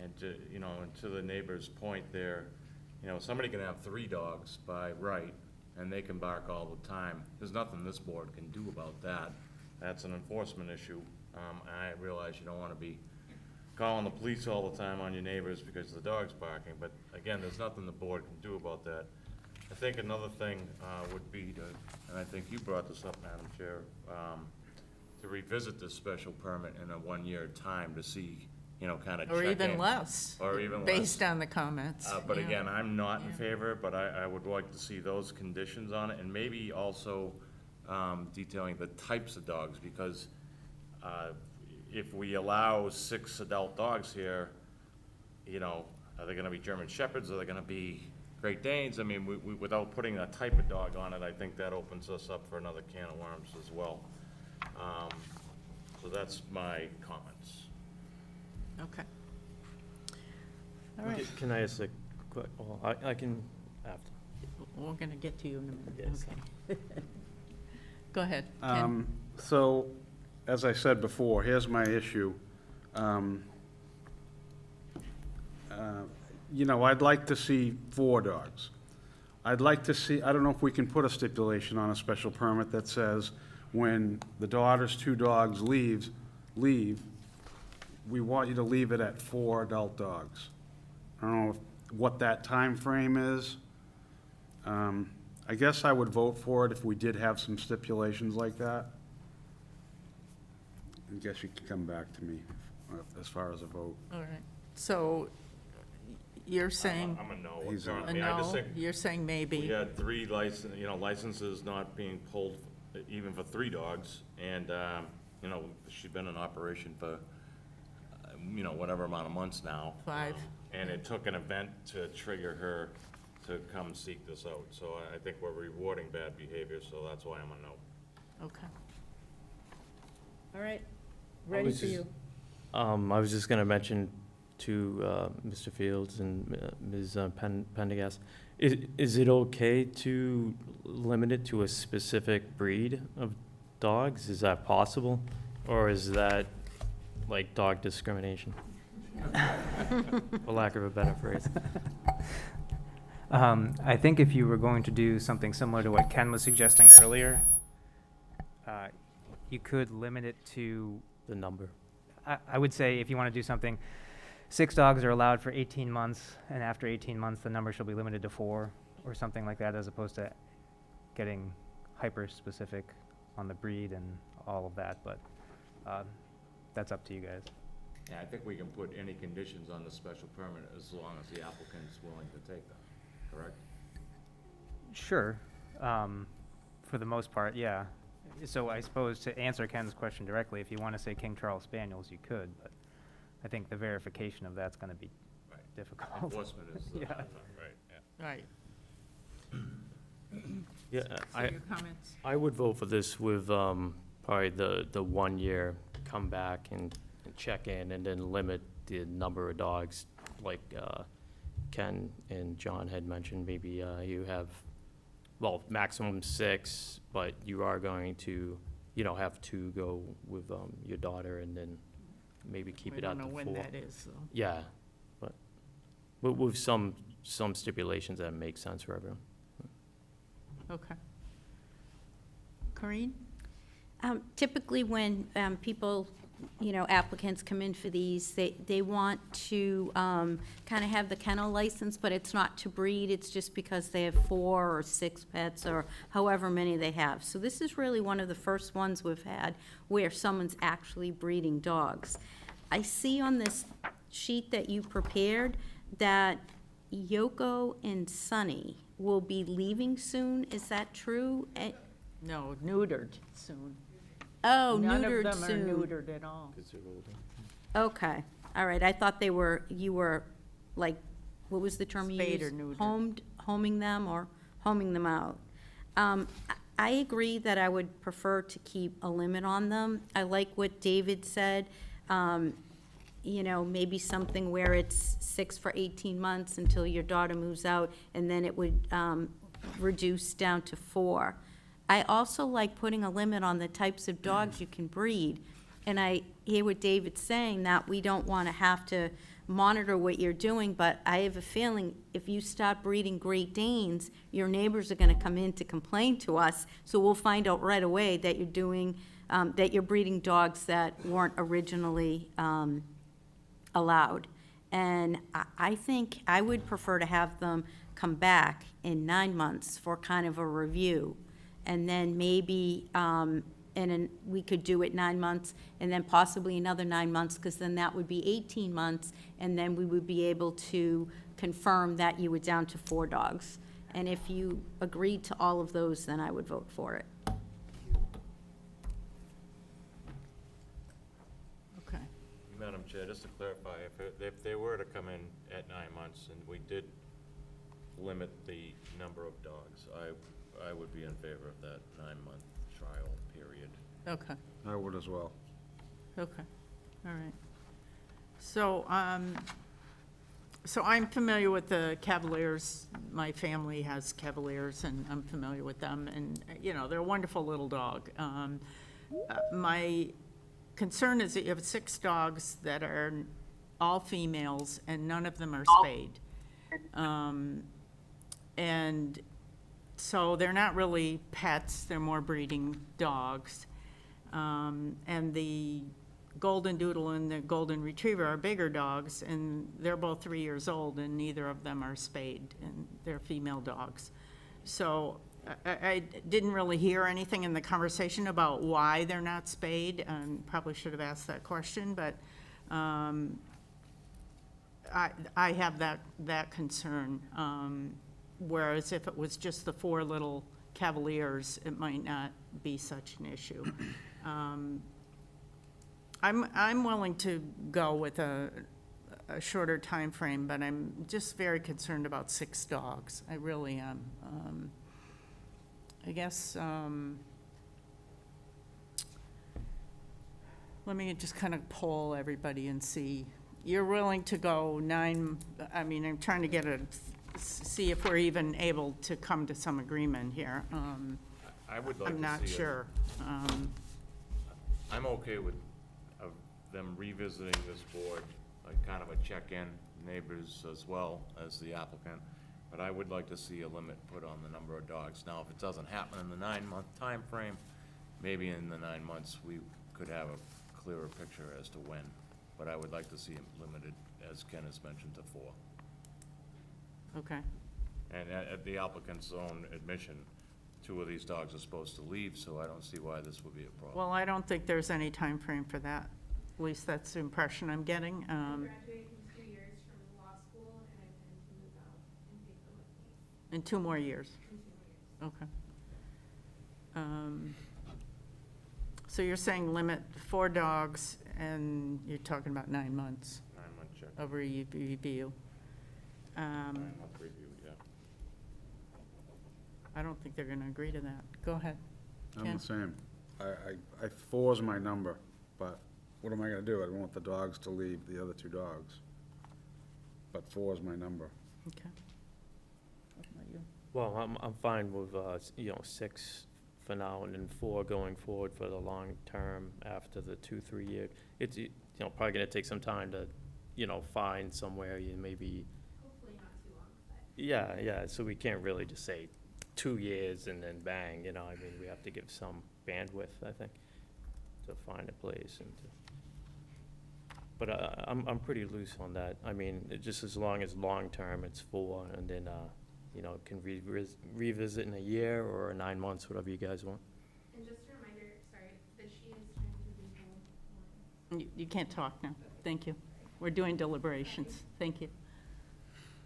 And to, you know, and to the neighbor's point there, you know, somebody can have 3 dogs by right, and they can bark all the time. There's nothing this board can do about that. That's an enforcement issue. I realize you don't want to be calling the police all the time on your neighbors because the dog's barking, but again, there's nothing the board can do about that. I think another thing would be to, and I think you brought this up, Madam Chair, to revisit this special permit in a 1-year time to see, you know, kind of check Or in. even less. Or even less. Based on the comments. But yeah. again, I'm not in favor, but I would like to see those conditions on it, and maybe also detailing the types of dogs, because if we allow 6 adult dogs here, you know, are they gonna be German Shepherds, are they gonna be Great Danes? I mean, without putting a type of dog on it, I think that opens us up for another can of worms as well. So that's my comments. Okay. All right, Can I ask a quick, well, I can, after. we're gonna get to you in a minute, Yes. okay. Go ahead, Ken. So, as I said before, here's my issue. You know, I'd like to see 4 dogs. I'd like to see, I don't know if we can put a stipulation on a special permit that says when the daughter's 2 dogs leave, we want you to leave it at 4 adult dogs. I don't know what that time frame is. I guess I would vote for it if we did have some stipulations like that. I guess you can come back to me as far as a vote. All right, so you're saying I'm a no. He's a- I a mean, I just no, think you're saying we maybe. had 3 licenses not being pulled even for 3 dogs, and, you know, she's been in operation for, you know, whatever amount of months now. 5. And it took an event to trigger her to come seek this out. So I think we're rewarding bad behavior, so that's why I'm a no. Okay. All right, I ready was for just- you. I was just gonna mention to Mr. Fields and Ms. Pendergast, is it okay to limit it to a specific breed of dogs? Is that possible? Or is that like dog discrimination? For lack of a better phrase. I think if you were going to do something similar to what Ken was suggesting earlier, you could limit it to, The number. I would say if you want to do something, 6 dogs are allowed for 18 months, and after 18 months, the number shall be limited to 4, or something like that, as opposed to getting hyper-specific on the breed and all of that, but that's up to you guys. Yeah, I think we can put any conditions on the special permit as long as the applicant's willing to take them, correct? Sure, for the most part, yeah. So I suppose to answer Ken's question directly, if you want to say King Charles Spaniels, you could, but I think the verification of that's going to be Right. difficult. Enforcement is the Yeah. hard part, right, yeah. Right. Yeah, So your comments? I would vote for this with probably the 1 year, come back and check in and then limit the number of dogs, like Ken and John had mentioned. Maybe you have, well, maximum 6, but you are going to, have 2 go with your daughter and then maybe keep it at the 4. We don't know when that is, though. Yeah, but with some stipulations that make sense for everyone. Okay. Corinne? Typically, when people, applicants come in for these, they want to kind of have the kennel license, but it's not to breed, it's just because they have 4 or 6 pets or however many they have. So this is really one of the first ones we've had where someone's actually breeding dogs. I see on this sheet that you prepared that Yoko and Sunny will be leaving soon, is that true? No, neutered soon. Oh, None neutered of them soon. are neutered at all. Okay, all right, I thought you were, like, what was the term you used? Spayed or neutered. Homing them or homing them out. I agree that I would prefer to keep a limit on them. I like what David said, maybe something where it's 6 for 18 months until your daughter moves out, and then it would reduce down to 4. I also like putting a limit on the types of dogs you can breed. And I hear what David's saying, that we don't want to have to monitor what you're doing, but I have a feeling if you start breeding Great Danes, your neighbors are going to come in to complain to us, so we'll find out right away that you're doing, that you're breeding dogs that weren't originally allowed. And I think I would prefer to have them come back in 9 months for kind of a review. And then maybe, we could do it 9 months, and then possibly another 9 months, because then that would be 18 months, and then we would be able to confirm that you were down to 4 dogs. And if you agreed to all of those, then I would vote for it. Okay. Madam Chair, just to clarify, if they were to come in at 9 months and we did limit the number of dogs, I would be in favor of that 9-month trial period. Okay, I would as well. okay, all right. So, so I'm familiar with the Cavaliers. My family has Cavaliers, and I'm familiar with them, and, they're a wonderful little dog. My concern is that you have 6 dogs that are all females, and none of them are spayed. And so they're not really pets, they're more breeding dogs. And the Golden Doodle and the Golden Retriever are bigger dogs, and they're both 3 years old, and neither of them are spayed, and they're female dogs. So I didn't really hear anything in the conversation about why they're not spayed, and probably should have asked that question, but I have that concern. Whereas if it was just the 4 little Cavaliers, it might not be such an issue. I'm willing to go with a a shorter time frame, but I'm just very concerned about 6 dogs. I really am. I guess, let me just kind of poll everybody and see. You're willing to go 9, I mean, I'm trying to see if we're even able to come to some agreement here. I would like to see. I'm not sure. I'm okay with them revisiting this board, like kind of a check-in, neighbors as well as the applicant. But I would like to see a limit put on the number of dogs. Now, if it doesn't happen in the 9-month time frame, maybe in the 9 months, we could have a clearer picture as to when. But I would like to see it limited, as Ken has mentioned, to 4. Okay. And at the applicant's own admission, 2 of these dogs are supposed to leave, so I don't see why this would be a problem. Well, I don't think there's any time frame for that. At least that's the impression I'm getting. Graduating in 2 years from law school, and I plan to move out and take them with me In 2 more years. in 2 more years. Okay. So you're saying limit 4 dogs, and you're talking about 9 months 9-month check, of review. 9-month review, yeah. I don't think they're gonna agree to that. Go ahead. I'm Ken? the same. I 4's my number, but what am I gonna do? I don't want the dogs to leave the other 2 dogs. But 4's my number. Okay. What about you? Well, I'm fine with, 6 for now and then 4 going forward for the long term after the 2-3 year. It's, probably gonna take some time to, find somewhere you maybe. Hopefully not too long, but. Yeah, so we can't really just say 2 years and then bang, I mean, we have to give some bandwidth, I think, to find a place and to. But I'm pretty loose on that. I mean, just as long as long-term, it's 4, and then, can revisit in a year or 9 months, whatever you guys want. And just a reminder, sorry, that she is trying to be home. You can't talk now. Thank you. We're doing deliberations. Thank you.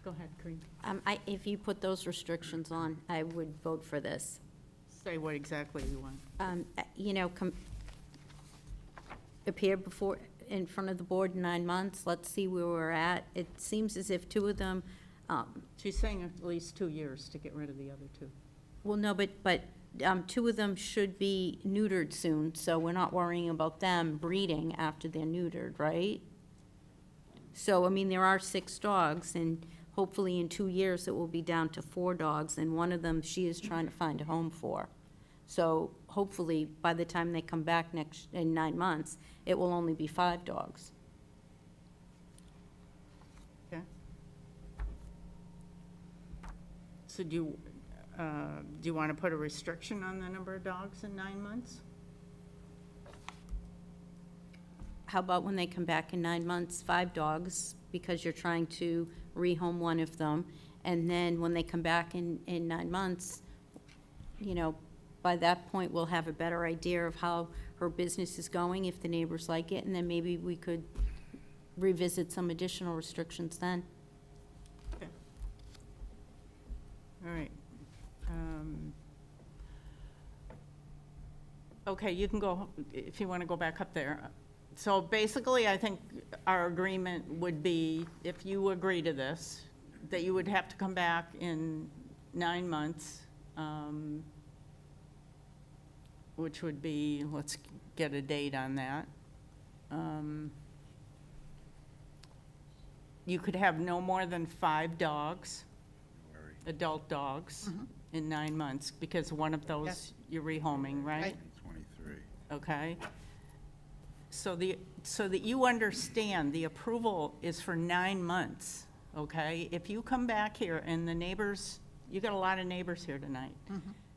Go ahead, Corinne. If you put those restrictions on, I would vote for this. Say what exactly you want. Appear before, in front of the board in 9 months, let's see where we're at. It seems as if 2 of them, She's saying at least 2 years to get rid of the other 2. well, no, but 2 of them should be neutered soon, so we're not worrying about them breeding after they're neutered, right? So, I mean, there are 6 dogs, and hopefully in 2 years it will be down to 4 dogs, and one of them she is trying to find a home for. So hopefully, by the time they come back in 9 months, it will only be 5 dogs. Okay. So do you want to put a restriction on the number of dogs in 9 months? How about when they come back in 9 months, 5 dogs, because you're trying to rehome one of them, and then when they come back in 9 months, by that point, we'll have a better idea of how her business is going, if the neighbors like it, and then maybe we could revisit some additional restrictions then. Okay. All right. Okay, you can go, if you want to go back up there. So basically, I think our agreement would be, if you agree to this, that you would have to come back in 9 months, which would be, let's get a date on that. You could have no more than 5 dogs, adult dogs, in 9 months, because one of those Yes. you're rehoming, right? 23. Okay. So that you understand, the approval is for 9 months, okay? If you come back here and the neighbors, you got a lot of neighbors here tonight.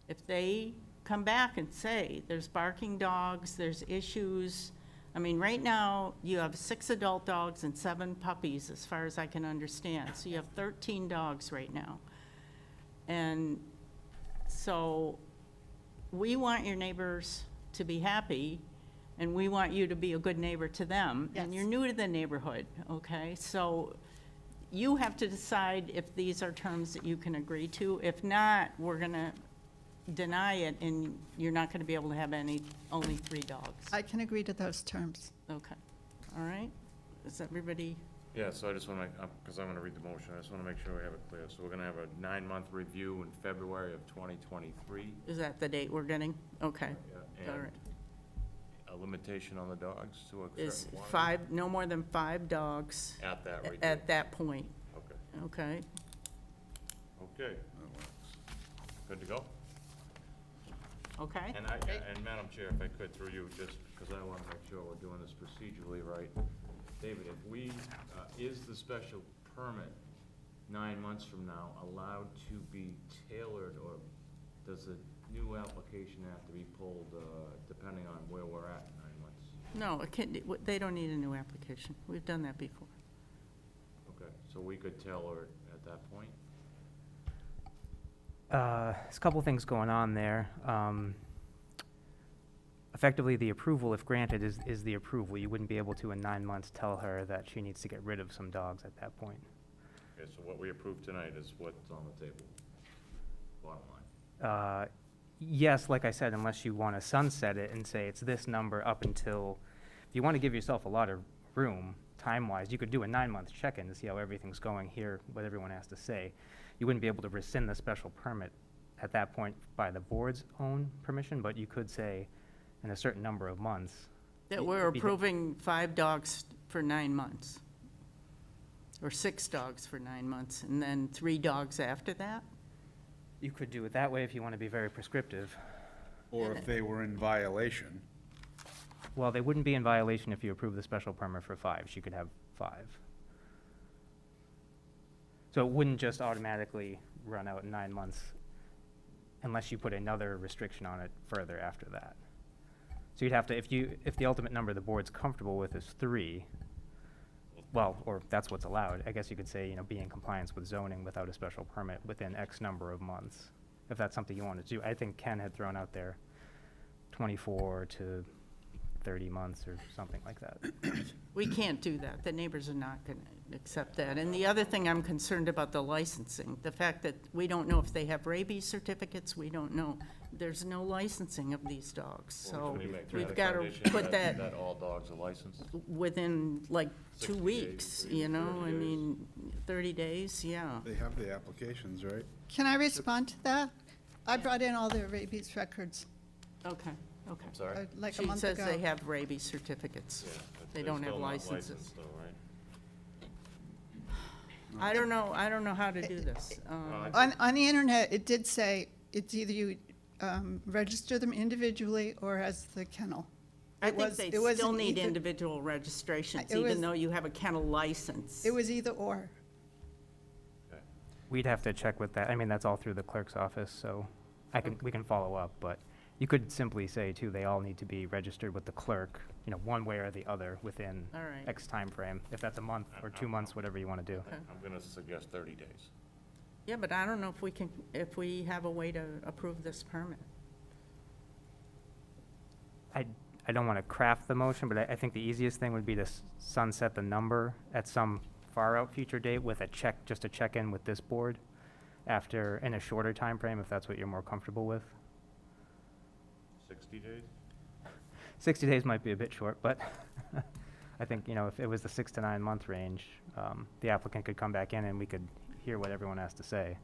If they come back and say, there's barking dogs, there's issues, I mean, right now, you have 6 adult dogs and 7 puppies, as far as I can understand. So you have 13 dogs right now. And so we want your neighbors to be happy, and we want you to be a good neighbor to them. And you're new to the neighborhood, okay? So you have to decide if these are terms that you can agree to. If not, we're gonna deny it, and you're not gonna be able to have only 3 dogs. I can agree to those terms. Okay, all right? Is everybody Yeah, so I just want to, because I'm going to read the motion, I just want to make sure we have it clear. So we're going to have a 9-month review in February of 2023. Is that the date we're getting? Okay, all And right. a limitation on the dogs to a Is certain quantity? 5, no more than 5 dogs At that rate? at that point, Okay, okay? okay. Good to go? Okay? And Madam Chair, if I could, through you, just because I want to make sure we're doing this procedurally right. David, if we, is the special permit 9 months from now allowed to be tailored, or does the new application have to be pulled, depending on where we're at in 9 months? No, it can't, they don't need a new application. We've done that before. Okay, so we could tailor it at that point? There's a couple things going on there. Effectively, the approval, if granted, is the approval. You wouldn't be able to, in 9 months, tell her that she needs to get rid of some dogs at that point. Okay, so what we approved tonight is what's on the table, bottom line. Yes, like I said, unless you want to sunset it and say it's this number up until, if you want to give yourself a lot of room, time-wise, you could do a 9-month check-in to see how everything's going, hear what everyone has to say. You wouldn't be able to rescind the special permit at that point by the board's own permission, but you could say in a certain number of months. That we're approving 5 dogs for 9 months, or 6 dogs for 9 months, and then 3 dogs after that? You could do it that way if you want to be very prescriptive. Or if they were in violation. Well, they wouldn't be in violation if you approve the special permit for 5. She could have 5. So it wouldn't just automatically run out in 9 months unless you put another restriction on it further after that. So you'd have to, if the ultimate number the board's comfortable with is 3, well, or that's what's allowed, I guess you could say, you know, be in compliance with zoning without a special permit within X number of months, if that's something you want to do. I think Ken had thrown out there 24 to 30 months or something like that. We can't do that. The neighbors are not going to accept that. And the other thing I'm concerned about, the licensing, the fact that we don't know if they have rabies certificates, we don't know. There's no licensing of these dogs, Well, so can we make that we've a got to condition put that That all dogs are licensed? within like 2 60 weeks, days, you know? 30 I days. mean, 30 days, yeah. They have the applications, right? Can I respond to that? I brought in all their rabies records, Okay, okay. I'm sorry? like a She month says ago. they have rabies certificates. Yeah, but They they're don't have still not licenses. licensed though, right? I don't know how to do this. On the internet, it did say it's either you register them individually or as the kennel. I It think was- they it wasn't still need either- individual registrations, It was- even though you have a kennel license. It was either or. We'd have to check with that. I mean, that's all through the clerk's office, so we can follow up, but you could simply say too, they all need to be registered with the clerk, you know, one way or the other within All right. X time frame, if that's a month or 2 months, whatever you want to do. Okay. I'm gonna suggest 30 days. Yeah, but I don't know if we have a way to approve this permit. I don't want to craft the motion, but I think the easiest thing would be to sunset the number at some far-out future date with a check, just a check-in with this board after, in a shorter time frame, if that's what you're more comfortable with. 60 days? 60 days might be a bit short, but I think, you know, if it was the 6 to 9 month range, the applicant could come back in and we could hear what everyone has to say.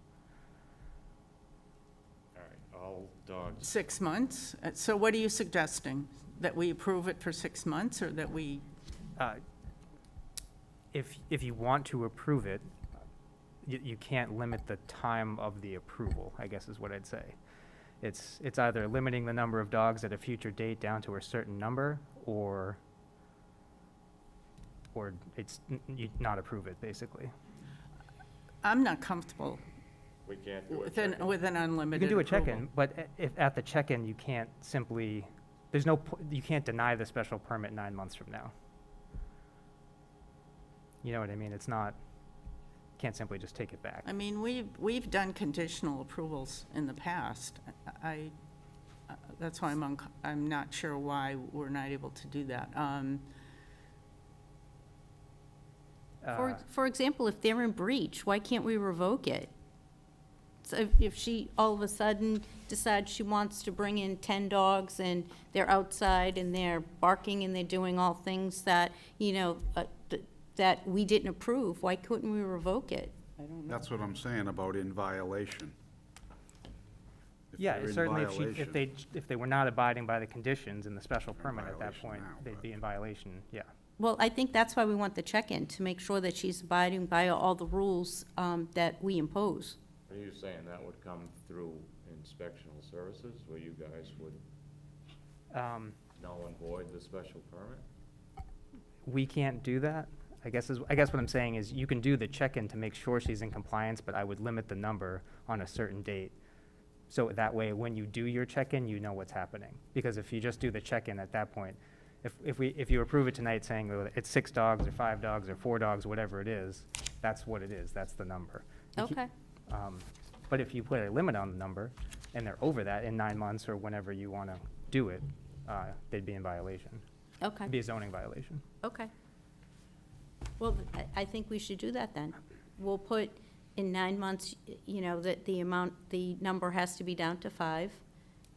All right, all dogs. 6 months? So what are you suggesting? That we approve it for 6 months, or that we, If you want to approve it, you can't limit the time of the approval, I guess is what I'd say. It's either limiting the number of dogs at a future date down to a certain number, or it's, you not approve it, basically. I'm not comfortable We can't do it. with an You unlimited can do a approval. check-in, but if at the check-in, you can't simply, you can't deny the special permit 9 months from now. You know what I mean? It's not, can't simply just take it back. I mean, we've done conditional approvals in the past. That's why I'm not sure why we're not able to do that. For example, if they're in breach, why can't we revoke it? So if she all of a sudden decides she wants to bring in 10 dogs and they're outside and they're barking and they're doing all things that, you know, that we didn't approve. Why couldn't we revoke it? I don't know. That's what I'm saying about in violation. If Yeah, they're in certainly violation. if they were not abiding by the conditions in the special permit at that violation point, now, they'd but- be in violation, yeah. Well, I think that's why we want the check-in, to make sure that she's abiding by all the rules that we impose. Are you saying that would come through inspectional services, where you guys would null and void the special permit? We can't do that. I guess what I'm saying is you can do the check-in to make sure she's in compliance, but I would limit the number on a certain date. So that way, when you do your check-in, you know what's happening. Because if you just do the check-in at that point, if you approve it tonight saying it's 6 dogs or 5 dogs or 4 dogs, whatever it is, that's what it is, that's the number. Okay, But if you put a limit on the number and they're over that in 9 months or whenever you want to do it, they'd be in violation. okay, It'd be a zoning violation. okay. Well, I think we should do that then. We'll put in 9 months, you know, that the number has to be down to 5.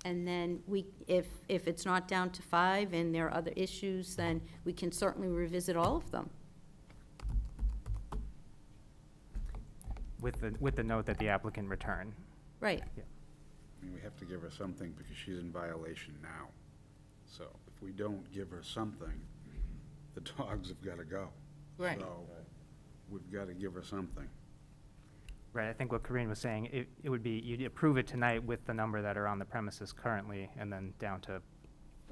And then if it's not down to 5 and there are other issues, then we can certainly revisit all of them. With the note that the applicant return. Right. I mean, we have to give her something because she's in violation now. So if we don't give her something, the dogs have got to go. Right. So we've got to give her something. Right, I think what Corinne was saying, it would be, you'd approve it tonight with the number that are on the premises currently, and then down to,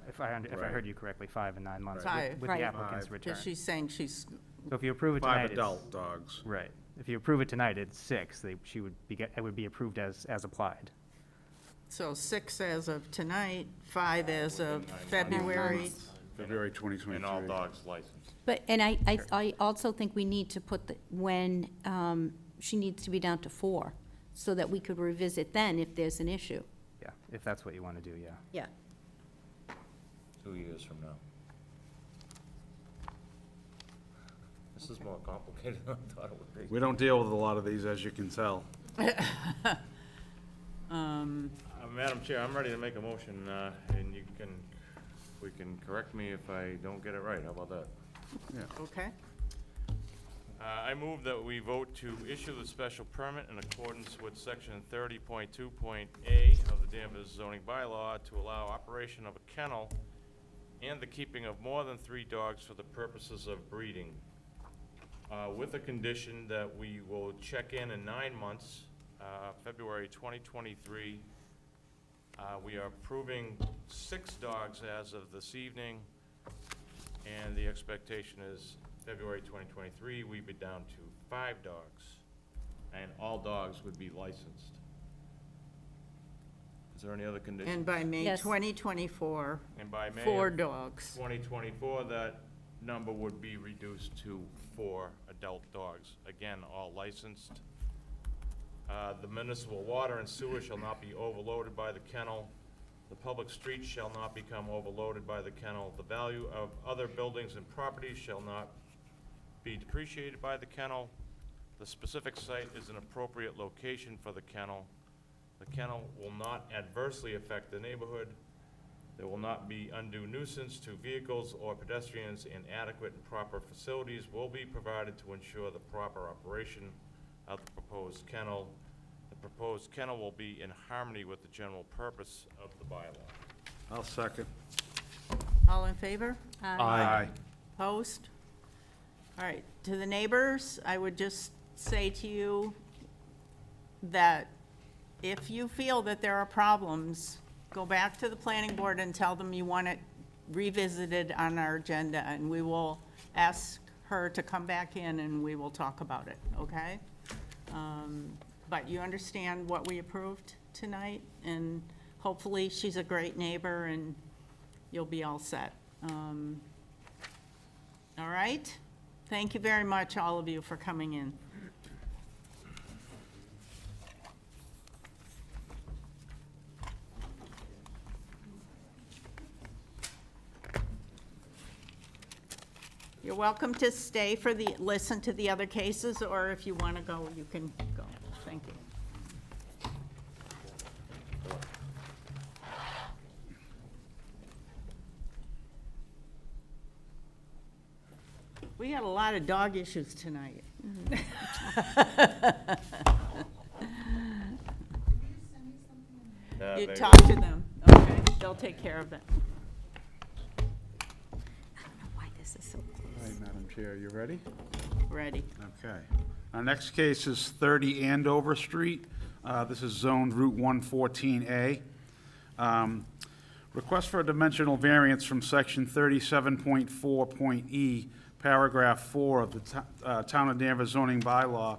if I Right. heard you correctly, 5 and 9 months with- 5. with Right. the applicant's 5. return. Because she's saying she's, So if you approve it 5 tonight, it's. adult dogs. Right, if you approve it tonight, it's 6, it would be approved as applied. so 6 as of tonight, 5 as of February. February 2023. And all dogs licensed. But, and I also think we need to put when she needs to be down to 4, so that we could revisit then if there's an issue. Yeah, if that's what you want to do, yeah. Yeah. 2 years from now. This is more complicated than I thought it would be. We don't deal with a lot of these, as you can tell. Madam Chair, I'm ready to make a motion, and we can correct me if I don't get it right. How about that? Okay, I move that we vote to issue the special permit in accordance with section 30.2.A of the Danvers Zoning Bylaw to allow operation of a kennel and the keeping of more than 3 dogs for the purposes of breeding, with the condition that we will check in 9 months, February 2023. We are approving 6 dogs as of this evening, and the expectation is February 2023, we'd be down to 5 dogs, and all dogs would be licensed. Is there any other conditions? and by May Yes. 2024, And by May 4 of dogs. 2024, that number would be reduced to 4 adult dogs, again, all licensed. The municipal water and sewer shall not be overloaded by the kennel. The public streets shall not become overloaded by the kennel. The value of other buildings and properties shall not be depreciated by the kennel. The specific site is an appropriate location for the kennel. The kennel will not adversely affect the neighborhood. There will not be undue nuisance to vehicles or pedestrians, and adequate and proper facilities will be provided to ensure the proper operation of the proposed kennel. The proposed kennel will be in harmony with the general purpose of the bylaw. I'll second. All in favor? Aye. Opposed? All right, to the neighbors, I would just say to you that if you feel that there are problems, go back to the planning board and tell them you want it revisited on our agenda, and we will ask her to come back in and we will talk about it, okay? But you understand what we approved tonight, and hopefully she's a great neighbor and you'll be all set. All right? Thank you very much, all of you, for coming in. You're welcome to stay for listen to the other cases, or if you want to go, you can go. Thank you. We had a lot of dog issues tonight. You talk to them, okay? They'll take care of it. I don't know why this is so close. All right, Madam Chair, you ready? Ready. Okay. Our next case is 30 Andover Street. This is zoned Route 114A. Request for a dimensional variance from Section 37.4.E, Paragraph 4 of the Town of Danvers Zoning Bylaw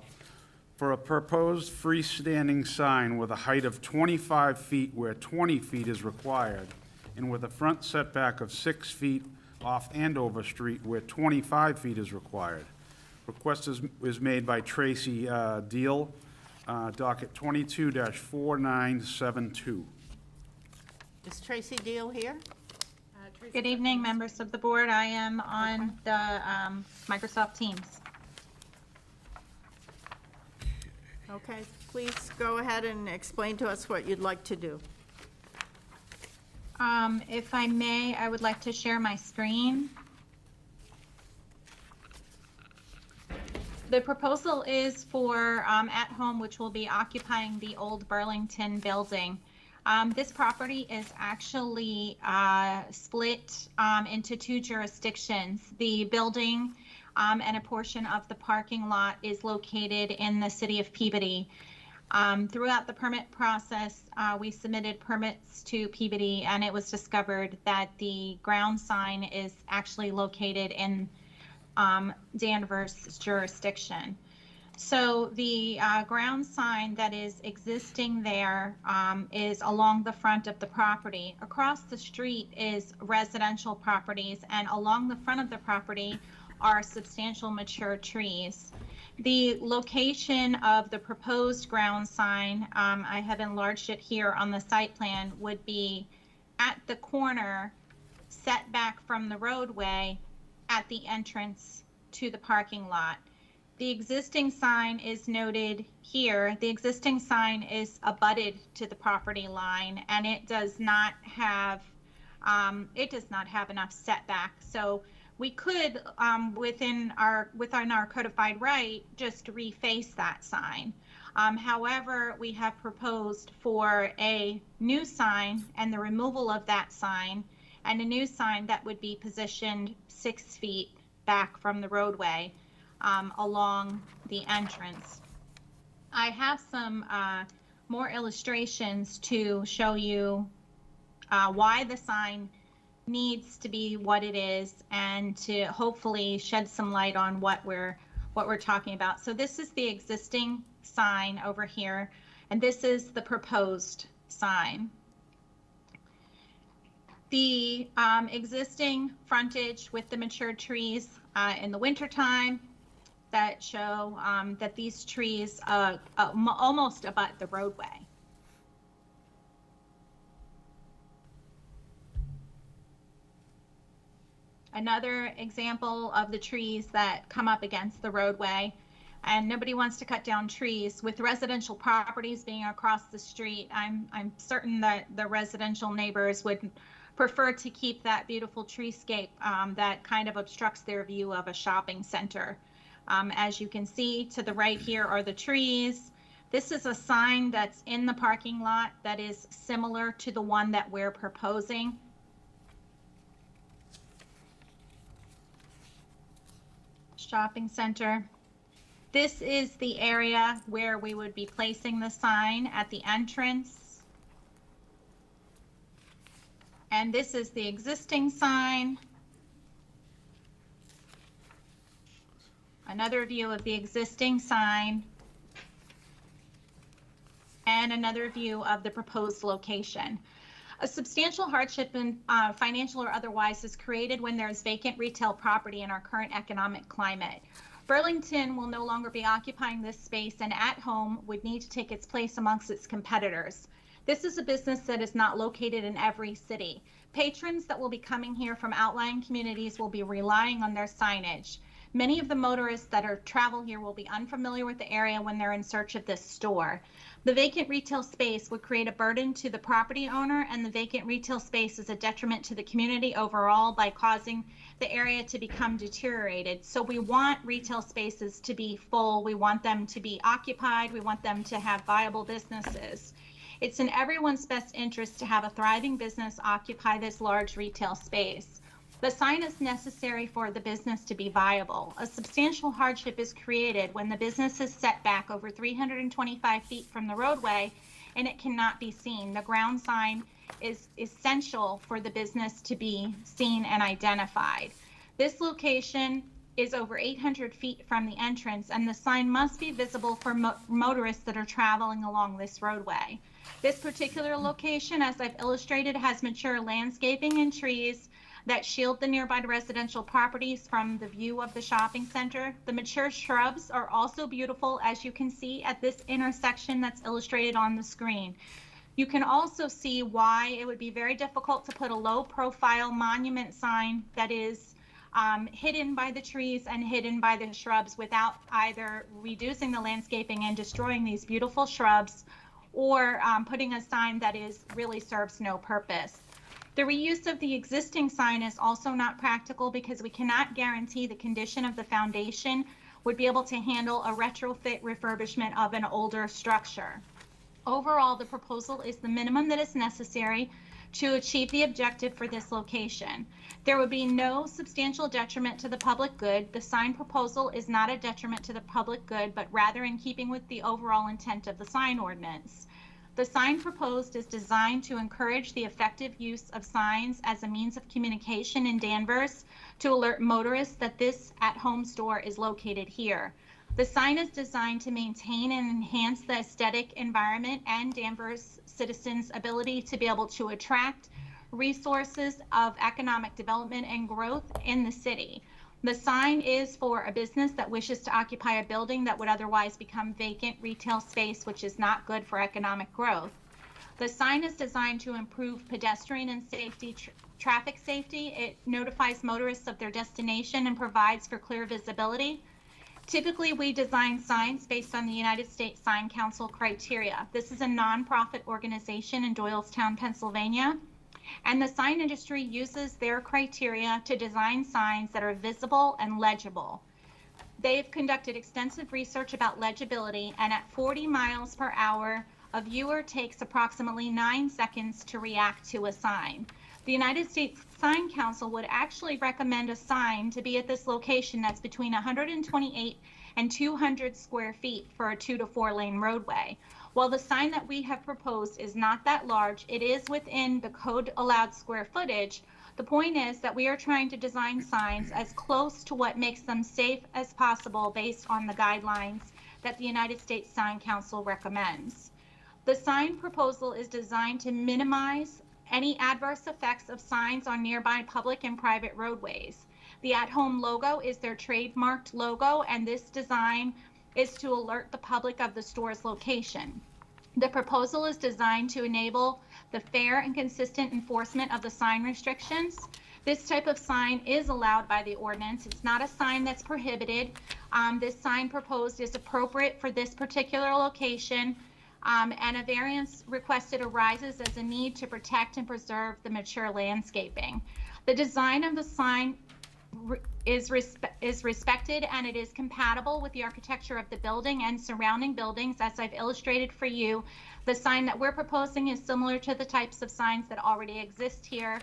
for a proposed freestanding sign with a height of 25 feet where 20 feet is required, and with a front setback of 6 feet off Andover Street where 25 feet is required. Request is made by Tracy Deal, docket 22-4972. Is Tracy Deal here? Good evening, members of the board. I am on the Microsoft Teams. Okay, please go ahead and explain to us what you'd like to do. If I may, I would like to share my screen. The proposal is for At Home, which will be occupying the old Burlington building. This property is actually split into two jurisdictions. The building and a portion of the parking lot is located in the city of Peabody. Throughout the permit process, we submitted permits to Peabody, and it was discovered that the ground sign is actually located in Danvers jurisdiction. So the ground sign that is existing there is along the front of the property. Across the street is residential properties, and along the front of the property are substantial mature trees. The location of the proposed ground sign, I have enlarged it here on the site plan, would be at the corner, set back from the roadway at the entrance to the parking lot. The existing sign is noted here. The existing sign is abutted to the property line, and it does not have enough setback. So we could, within our codified right, just reface that sign. However, we have proposed for a new sign and the removal of that sign, and a new sign that would be positioned 6 feet back from the roadway along the entrance. I have some more illustrations to show you why the sign needs to be what it is, and to hopefully shed some light on what we're talking about. So this is the existing sign over here, and this is the proposed sign. The existing frontage with the mature trees in the wintertime that show that these trees almost abut the roadway. Another example of the trees that come up against the roadway, and nobody wants to cut down trees. With residential properties being across the street, I'm certain that the residential neighbors would prefer to keep that beautiful treescape that kind of obstructs their view of a shopping center. As you can see, to the right here are the trees. This is a sign that's in the parking lot that is similar to the one that we're proposing. Shopping center. This is the area where we would be placing the sign at the entrance. And this is the existing sign. Another view of the existing sign. And another view of the proposed location. A substantial hardship, in financial or otherwise, is created when there is vacant retail property in our current economic climate. Burlington will no longer be occupying this space, and At Home would need to take its place amongst its competitors. This is a business that is not located in every city. Patrons that will be coming here from outlying communities will be relying on their signage. Many of the motorists that are travel here will be unfamiliar with the area when they're in search of this store. The vacant retail space would create a burden to the property owner, and the vacant retail space is a detriment to the community overall by causing the area to become deteriorated. So we want retail spaces to be full. We want them to be occupied. We want them to have viable businesses. It's in everyone's best interest to have a thriving business occupy this large retail space. The sign is necessary for the business to be viable. A substantial hardship is created when the business is set back over 325 feet from the roadway and it cannot be seen. The ground sign is essential for the business to be seen and identified. This location is over 800 feet from the entrance, and the sign must be visible for motorists that are traveling along this roadway. This particular location, as I've illustrated, has mature landscaping and trees that shield the nearby residential properties from the view of the shopping center. The mature shrubs are also beautiful, as you can see at this intersection that's illustrated on the screen. You can also see why it would be very difficult to put a low-profile monument sign that is hidden by the trees and hidden by the shrubs without either reducing the landscaping and destroying these beautiful shrubs, or putting a sign that really serves no purpose. The reuse of the existing sign is also not practical because we cannot guarantee the condition of the foundation would be able to handle a retrofit refurbishment of an older structure. Overall, the proposal is the minimum that is necessary to achieve the objective for this location. There would be no substantial detriment to the public good. The sign proposal is not a detriment to the public good, but rather in keeping with the overall intent of the sign ordinance. The sign proposed is designed to encourage the effective use of signs as a means of communication in Danvers to alert motorists that this at-home store is located here. The sign is designed to maintain and enhance the aesthetic environment and Danvers citizens' ability to be able to attract resources of economic development and growth in the city. The sign is for a business that wishes to occupy a building that would otherwise become vacant retail space, which is not good for economic growth. The sign is designed to improve pedestrian and traffic safety. It notifies motorists of their destination and provides for clear visibility. Typically, we design signs based on the United States Sign Council criteria. This is a nonprofit organization in Doylestown, Pennsylvania. And the sign industry uses their criteria to design signs that are visible and legible. They've conducted extensive research about legibility, and at 40 miles per hour, a viewer takes approximately 9 seconds to react to a sign. The United States Sign Council would actually recommend a sign to be at this location that's between 128 and 200 square feet for a 2 to 4 lane roadway. While the sign that we have proposed is not that large, it is within the code allowed square footage. The point is that we are trying to design signs as close to what makes them safe as possible based on the guidelines that the United States Sign Council recommends. The sign proposal is designed to minimize any adverse effects of signs on nearby public and private roadways. The at-home logo is their trademarked logo, and this design is to alert the public of the store's location. The proposal is designed to enable the fair and consistent enforcement of the sign restrictions. This type of sign is allowed by the ordinance. It's not a sign that's prohibited. This sign proposed is appropriate for this particular location, and a variance requested arises as a need to protect and preserve the mature landscaping. The design of the sign is respected, and it is compatible with the architecture of the building and surrounding buildings. As I've illustrated for you, the sign that we're proposing is similar to the types of signs that already exist here.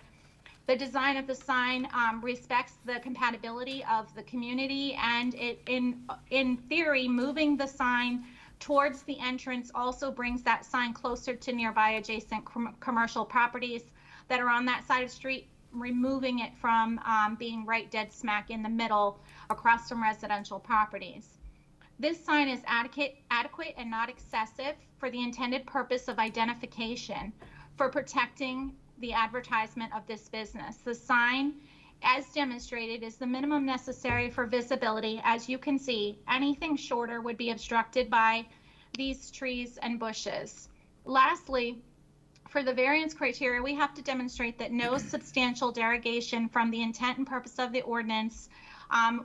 The design of the sign respects the compatibility of the community, and it, in theory, moving the sign towards the entrance also brings that sign closer to nearby adjacent commercial properties that are on that side of the street, removing it from being right dead smack in the middle across from residential properties. This sign is adequate and not excessive for the intended purpose of identification for protecting the advertisement of this business. The sign, as demonstrated, is the minimum necessary for visibility. As you can see, anything shorter would be obstructed by these trees and bushes. Lastly, for the variance criteria, we have to demonstrate that no substantial derogation from the intent and purpose of the ordinance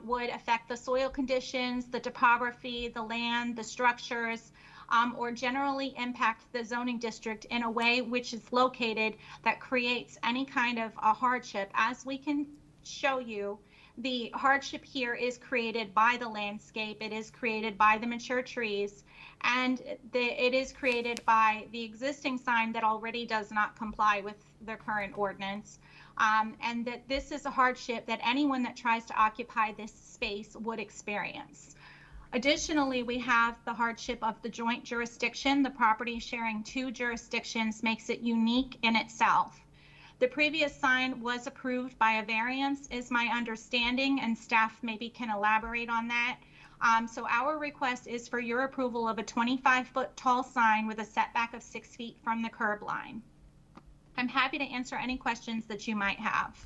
would affect the soil conditions, the topography, the land, the structures, or generally impact the zoning district in a way which is located that creates any kind of a hardship. As we can show you, the hardship here is created by the landscape, it is created by the mature trees, and it is created by the existing sign that already does not comply with the current ordinance. And that this is a hardship that anyone that tries to occupy this space would experience. Additionally, we have the hardship of the joint jurisdiction. The property sharing 2 jurisdictions makes it unique in itself. The previous sign was approved by a variance, is my understanding, and staff maybe can elaborate on that. So our request is for your approval of a 25-foot tall sign with a setback of 6 feet from the curb line. I'm happy to answer any questions that you might have.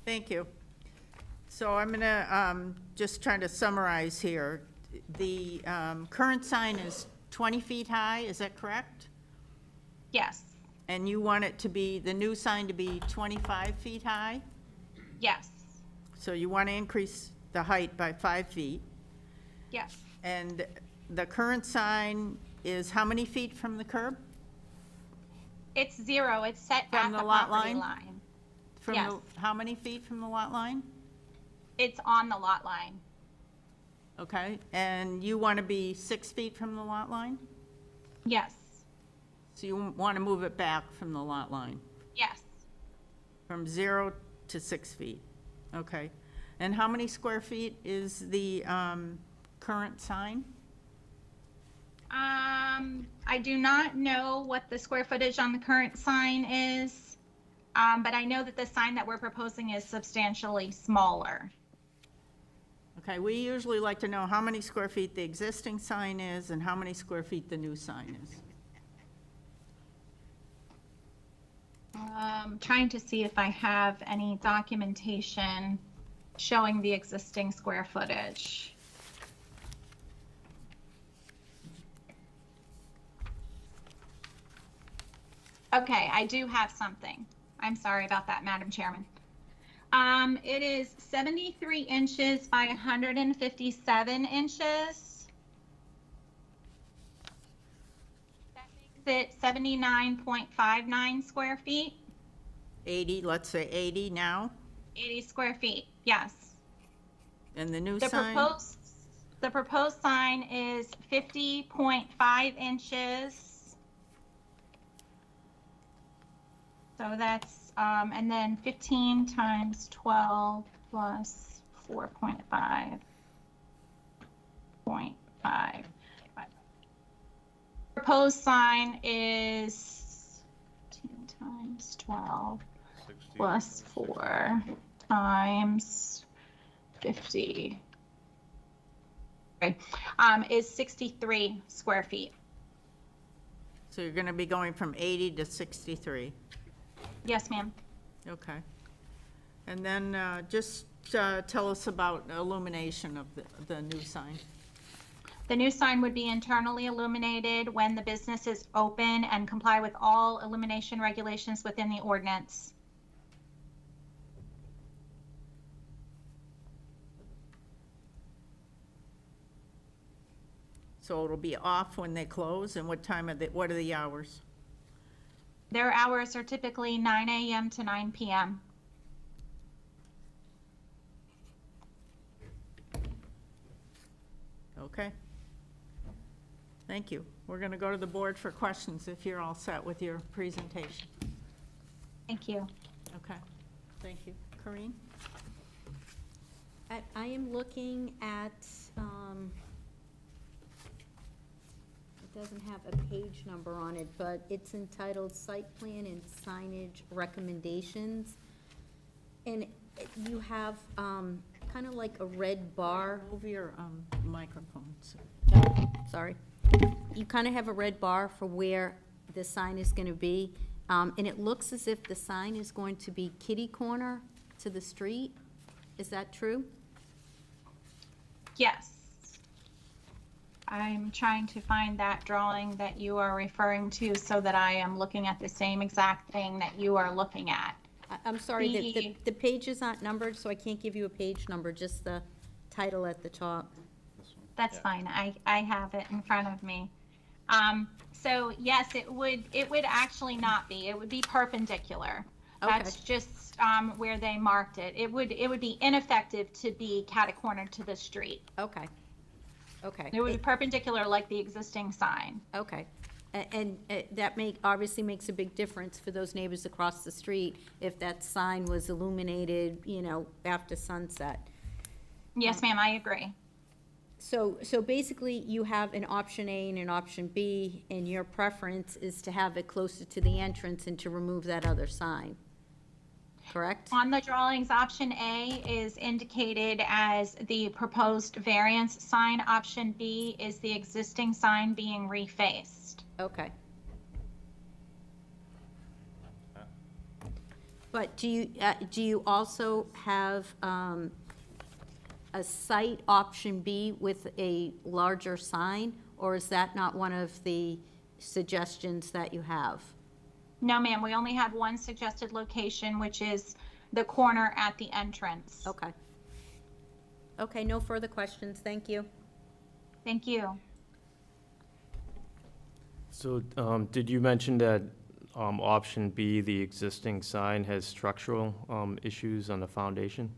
Thank you. So I'm gonna just try to summarize here. The current sign is 20 feet high, is that correct? Yes. And you want it to be, the new sign to be 25 feet high? Yes. So you want to increase the height by 5 feet. Yes. And the current sign is how many feet from the curb? It's 0. It's set From at the the lot property line? line. From Yes. how many feet from the lot line? It's on the lot line. Okay, and you want to be 6 feet from the lot line? Yes. So you want to move it back from the lot line, Yes. from 0 to 6 feet? Okay. And how many square feet is the current sign? I do not know what the square footage on the current sign is, but I know that the sign that we're proposing is substantially smaller. Okay, we usually like to know how many square feet the existing sign is and how many square feet the new sign is. Trying to see if I have any documentation showing the existing square footage. Okay, I do have something. I'm sorry about that, Madam Chairman. It is 73 inches by 157 inches. That makes it 79.59 square feet. 80, let's say 80 now, 80 square feet, yes. and the new The sign? proposed sign is 50.5 inches. So that's, and then 15 times 12 plus 4.5. 0.5. Proposed sign is 15 times 12 plus 4 times 50. Okay, is 63 square feet. So you're going to be going from 80 to 63? Yes, ma'am. Okay. And then just tell us about illumination of the new sign. The new sign would be internally illuminated when the business is open and comply with all illumination regulations within the ordinance. So it'll be off when they close, and what are the hours? Their hours are typically 9 a.m. to 9 p.m. Okay. Thank you. We're going to go to the board for questions if you're all set with your presentation. Thank you. Okay. Thank you. Corinne? I am looking at, it doesn't have a page number on it, but it's entitled Site Plan and Signage Recommendations. And you have kind of like a red bar. Move your microphone. Sorry. You kind of have a red bar for where the sign is going to be. And it looks as if the sign is going to be kitty corner to the street. Is that true? Yes. I'm trying to find that drawing that you are referring to so that I am looking at the same exact thing that you are looking at. I'm sorry, the pages aren't numbered, so I can't give you a page number, just the title at the top. That's fine. I have it in front of me. So yes, it would actually not be. It would be perpendicular. Okay. That's just where they marked it. It would be ineffective to be cat-cornered to the street. Okay. Okay. It would be perpendicular like the existing sign. Okay. And that obviously makes a big difference for those neighbors across the street if that sign was illuminated, after sunset. Yes, ma'am, I agree. So basically, you have an option A and an option B, and your preference is to have it closer to the entrance and to remove that other sign, correct? On the drawings, option A is indicated as the proposed variance sign. Option B is the existing sign being refaced. Okay. But do you also have a site option B with a larger sign, or is that not one of the suggestions that you have? No, ma'am, we only have one suggested location, which is the corner at the entrance. Okay. Okay, no further questions, thank you. Thank you. So, did you mention that, option B, the existing sign, has structural, issues on the foundation?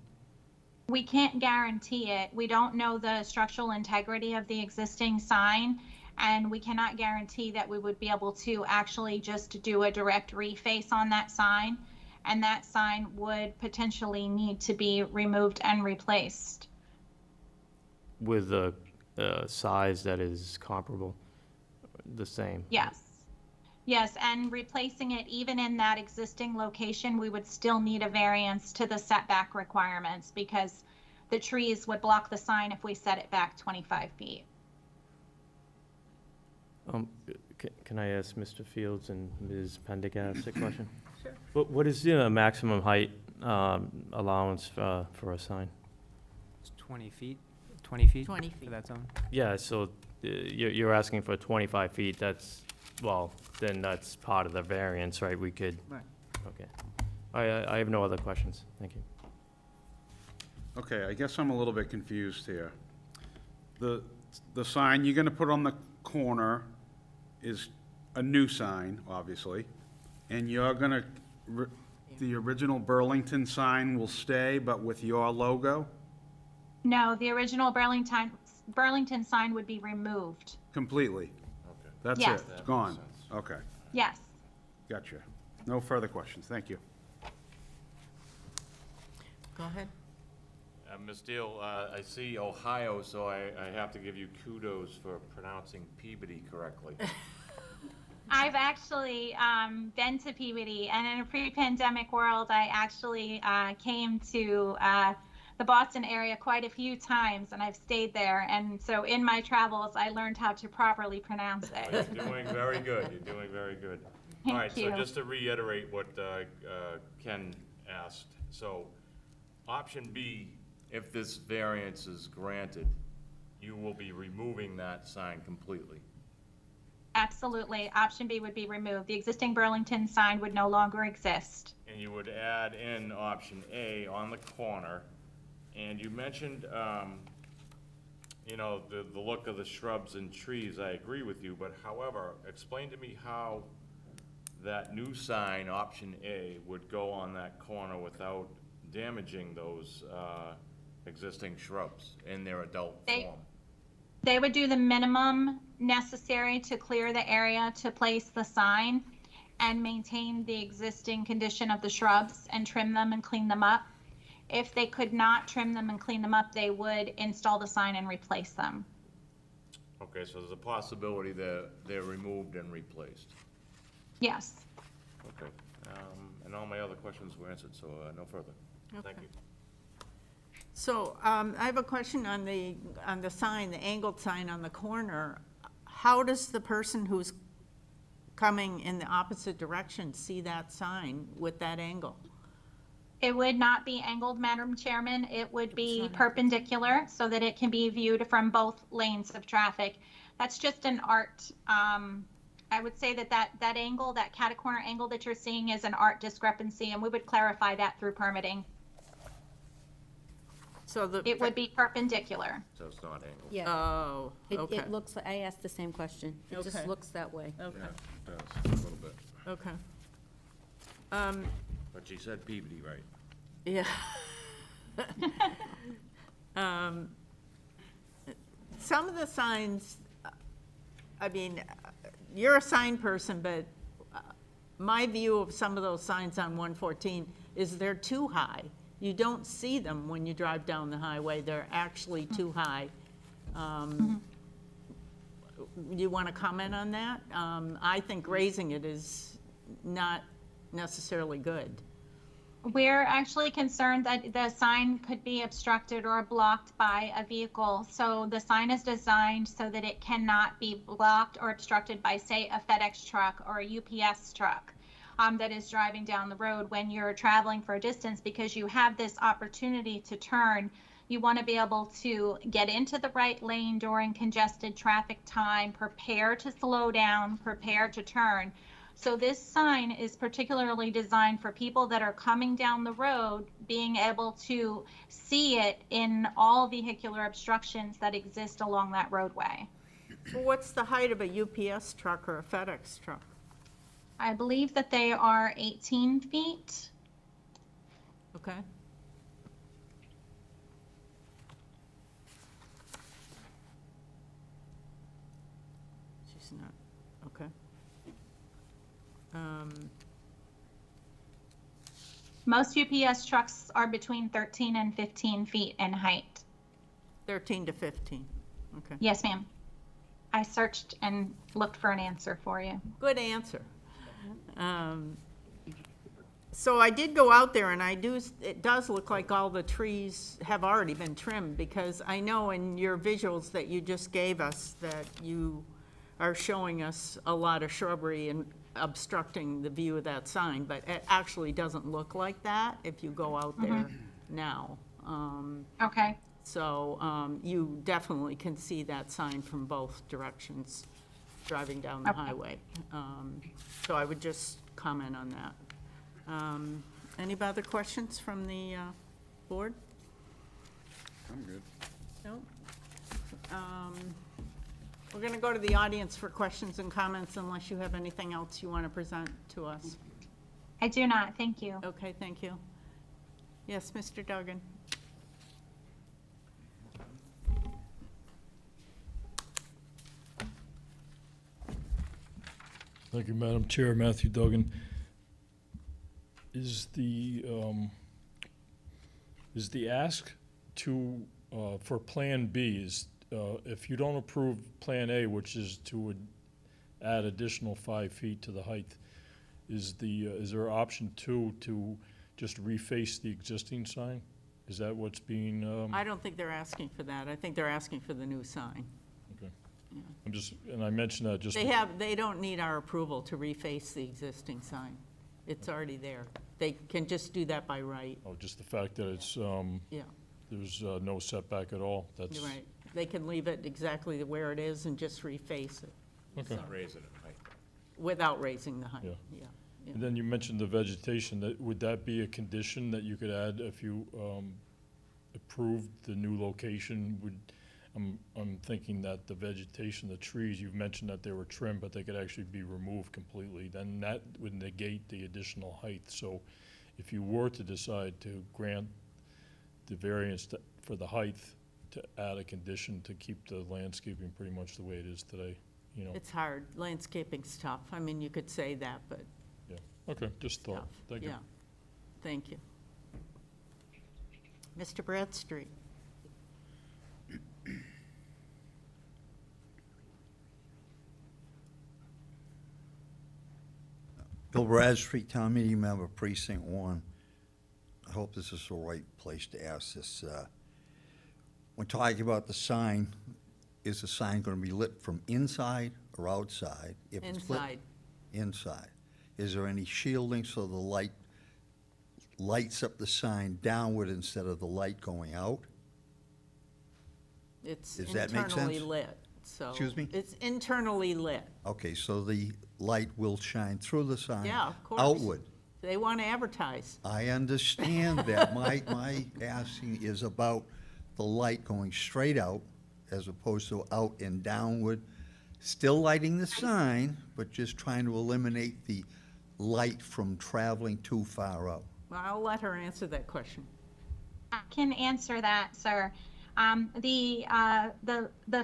We can't guarantee it. We don't know the structural integrity of the existing sign, and we cannot guarantee that we would be able to actually just do a direct reface on that sign, and that sign would potentially need to be removed and replaced. With a, size that is comparable, the same? Yes. Yes, and replacing it even in that existing location, we would still need a variance to the setback requirements because the trees would block the sign if we set it back 25 feet. Can I ask Mr. Fields and Ms. Pendergast a question? Sure. What is the maximum height, allowance, for a sign? It's 20 feet, 20 feet? 20 For feet. that zone? Yeah, so, you're asking for 25 feet, then that's part of the variance, right? We could. Right. Okay. I have no other questions. Thank you. Okay, I guess I'm a little bit confused here. The sign you're gonna put on the corner is a new sign, obviously, and you're gonna, the original Burlington sign will stay, but with your logo? No, the original Burlington sign would be removed. Completely? Okay. That's Yes. it? It's gone? Okay, Yes. gotcha. No further questions, thank you. Go ahead. Ms. Deal, I see Ohio, so I have to give you kudos for pronouncing Peabody correctly. I've actually been to Peabody, and in a pre-pandemic world, I actually came to the Boston area quite a few times, and I've stayed there. And so in my travels, I learned how to properly pronounce it. You're doing very good. You're doing very good. All right, Thank you. so just to reiterate what Ken asked. So option B, if this variance is granted, you will be removing that sign completely. Absolutely. Option B would be removed. The existing Burlington sign would no longer exist. And you would add in option A on the corner. And you mentioned, the look of the shrubs and trees. I agree with you, but however, explain to me how that new sign, option A, would go on that corner without damaging those existing shrubs in their adult form. They would do the minimum necessary to clear the area to place the sign and maintain the existing condition of the shrubs and trim them and clean them up. If they could not trim them and clean them up, they would install the sign and replace them. Okay, so there's a possibility that they're removed and replaced. Yes. Okay, and all my other questions were answered, so no further. Thank Okay. you. So I have a question on the sign, the angled sign on the corner. How does the person who's coming in the opposite direction see that sign with that angle? It would not be angled, Madam Chairman. It would be perpendicular so that it can be viewed from both lanes of traffic. That's just an art I would say that angle, that cat-corner angle that you're seeing is an art discrepancy, and we would clarify that through permitting. So It would be perpendicular. So it's not angled. Yeah. Oh, okay. It looks, I asked the same question. It just Okay. looks that way. Okay, Yeah, it does, a little bit. okay. But she said Peabody, right? Yeah. Some of the signs, I mean, you're a sign person, but my view of some of those signs on 114 is they're too high. You don't see them when you drive down the highway. They're actually too high. You want to comment on that? I think raising it is not necessarily good. We're actually concerned that the sign could be obstructed or blocked by a vehicle. So the sign is designed so that it cannot be blocked or obstructed by, say, a Fedex truck or a UPS truck that is driving down the road when you're traveling for a distance, because you have this opportunity to turn. You want to be able to get into the right lane during congested traffic time, prepare to slow down, prepare to turn. So this sign is particularly designed for people that are coming down the road, being able to see it in all vehicular obstructions that exist along that roadway. What's the height of a UPS truck or a FedEx truck? I believe that they are 18 feet. Okay. She's not, okay. Most UPS trucks are between 13 and 15 feet in height. 13 to 15, okay. Yes, ma'am. I searched and looked for an answer for you. Good answer. So I did go out there, and it does look like all the trees have already been trimmed, because I know in your visuals that you just gave us that you are showing us a lot of shrubbery and obstructing the view of that sign, but it actually doesn't look like that if you go out there now. Okay. So you definitely can see that sign from both directions driving down the highway. So I would just comment on that. Any other questions from the board? I'm good. No? We're going to go to the audience for questions and comments unless you have anything else you want to present to us. I do not, thank you. Okay, thank you. Yes, Mr. Duggan. Thank you, Madam Chair. Matthew Duggan. Is the ask to, for Plan B, is, if you don't approve Plan A, which is to add additional 5 feet to the height, is there option 2 to just reface the existing sign? Is that what's being, I don't think they're asking for that. I think they're asking for the new sign. okay. I'm just, and I mentioned that just. They don't need our approval to reface the existing sign. It's already there. They can just do that by right. Oh, just the fact that it's, Yeah, there's no setback at all, that's. you're right. They can leave it exactly where it is and just reface it Okay. Not raising it, right? without raising the height. Yeah. Yeah. And then you mentioned the vegetation, would that be a condition that you could add if you approved the new location? I'm thinking that the vegetation, the trees, you've mentioned that they were trimmed, but they could actually be removed completely. Then that would negate the additional height. So if you were to decide to grant the variance for the height, to add a condition to keep the landscaping pretty much the way it is today, you know? It's hard. Landscaping's tough. I mean, you could say that, but Yeah, okay, just thought. tough. Thank you. Yeah. Thank you. Mr. Bradstreet. Bill Bradstreet, Town Meeting Member, Precinct 1. I hope this is the right place to ask this. When talking about the sign, is the sign going to be lit from inside or outside? If it's lit Inside. inside. Is there any shielding so the light lights up the sign downward instead of the light going out? It's Does that make internally sense? lit. so. Excuse me? It's internally lit. Okay, so the light will shine through the sign? Yeah, of course. Outward? They want to advertise. I understand that. My asking is about the light going straight out as opposed to out and downward. Still lighting the sign, but just trying to eliminate the light from traveling too far out. Well, I'll let her answer that question. I can answer that, sir. The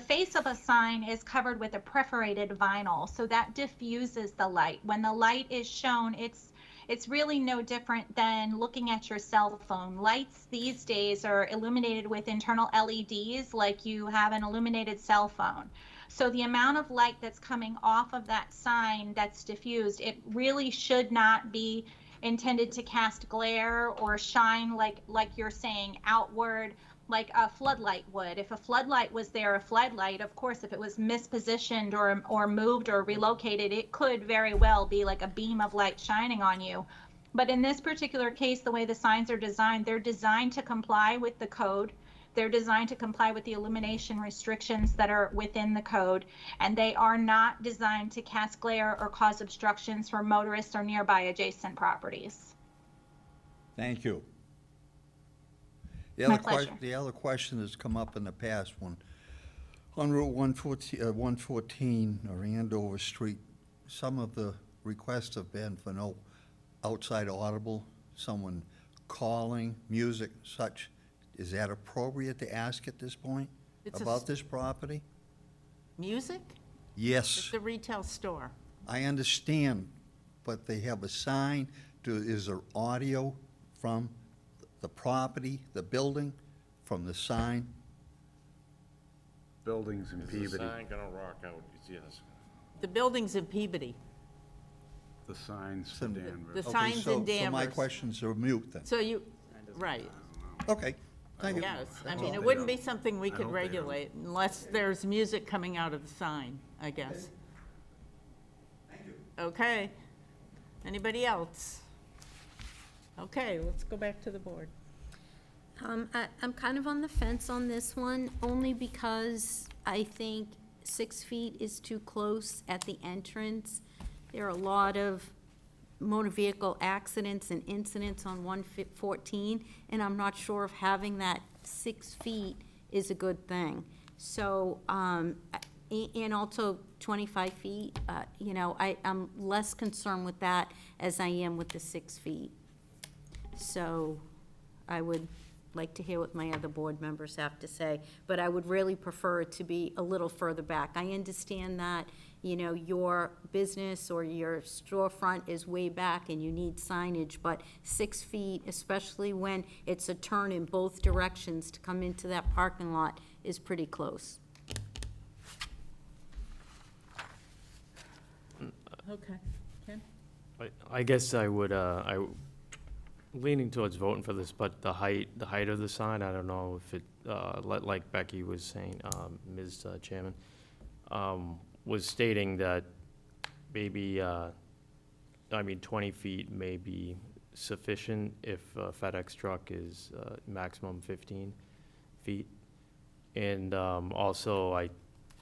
face of a sign is covered with a perforated vinyl, so that diffuses the light. When the light is shown, it's really no different than looking at your cell phone. Lights these days are illuminated with internal LEDs like you have an illuminated cell phone. So the amount of light that's coming off of that sign that's diffused, it really should not be intended to cast glare or shine like you're saying outward, like a floodlight would. If a floodlight was there, a floodlight, of course, if it was mispositioned or moved or relocated, it could very well be like a beam of light shining on you. But in this particular case, the way the signs are designed, they're designed to comply with the code. They're designed to comply with the illumination restrictions that are within the code, and they are not designed to cast glare or cause obstructions for motorists or nearby adjacent properties. Thank you. My pleasure. The other question has come up in the past when, on Route 114 or Andover Street, some of the requests have been for no outside audible, someone calling, music, such. Is that appropriate to ask at this point about this property? Music? Yes. It's a retail store. I understand, but they have a sign. Is there audio from the property, the building, from the sign? Buildings in Is Peabody. the sign gonna rock out? Yes. The building's in Peabody. The signs for Danvers. The Okay, signs in So my Danvers. questions are mute then. So you, right. Okay, thank you. Yes, I mean, hope it they wouldn't don't. be something we I could hope they don't. regulate unless there's music coming out of the sign, I guess. Okay. Anybody else? Okay, let's go back to the board. I'm kind of on the fence on this one, only because I think 6 feet is too close at the entrance. There are a lot of motor vehicle accidents and incidents on 114, and I'm not sure if having that 6 feet is a good thing. So, and also 25 feet, you know, I'm less concerned with that as I am with the 6 feet. So I would like to hear what my other board members have to say, but I would really prefer it to be a little further back. I understand that, you know, your business or your storefront is way back and you need signage, but 6 feet, especially when it's a turn in both directions to come into that parking lot, is pretty close. Okay. Ken? I guess I would, leaning towards voting for this, but the height of the sign, I don't know if it, like Becky was saying, Ms. Chairman, was stating that maybe, 20 feet may be sufficient if a FedEx truck is maximum 15 feet. And also, I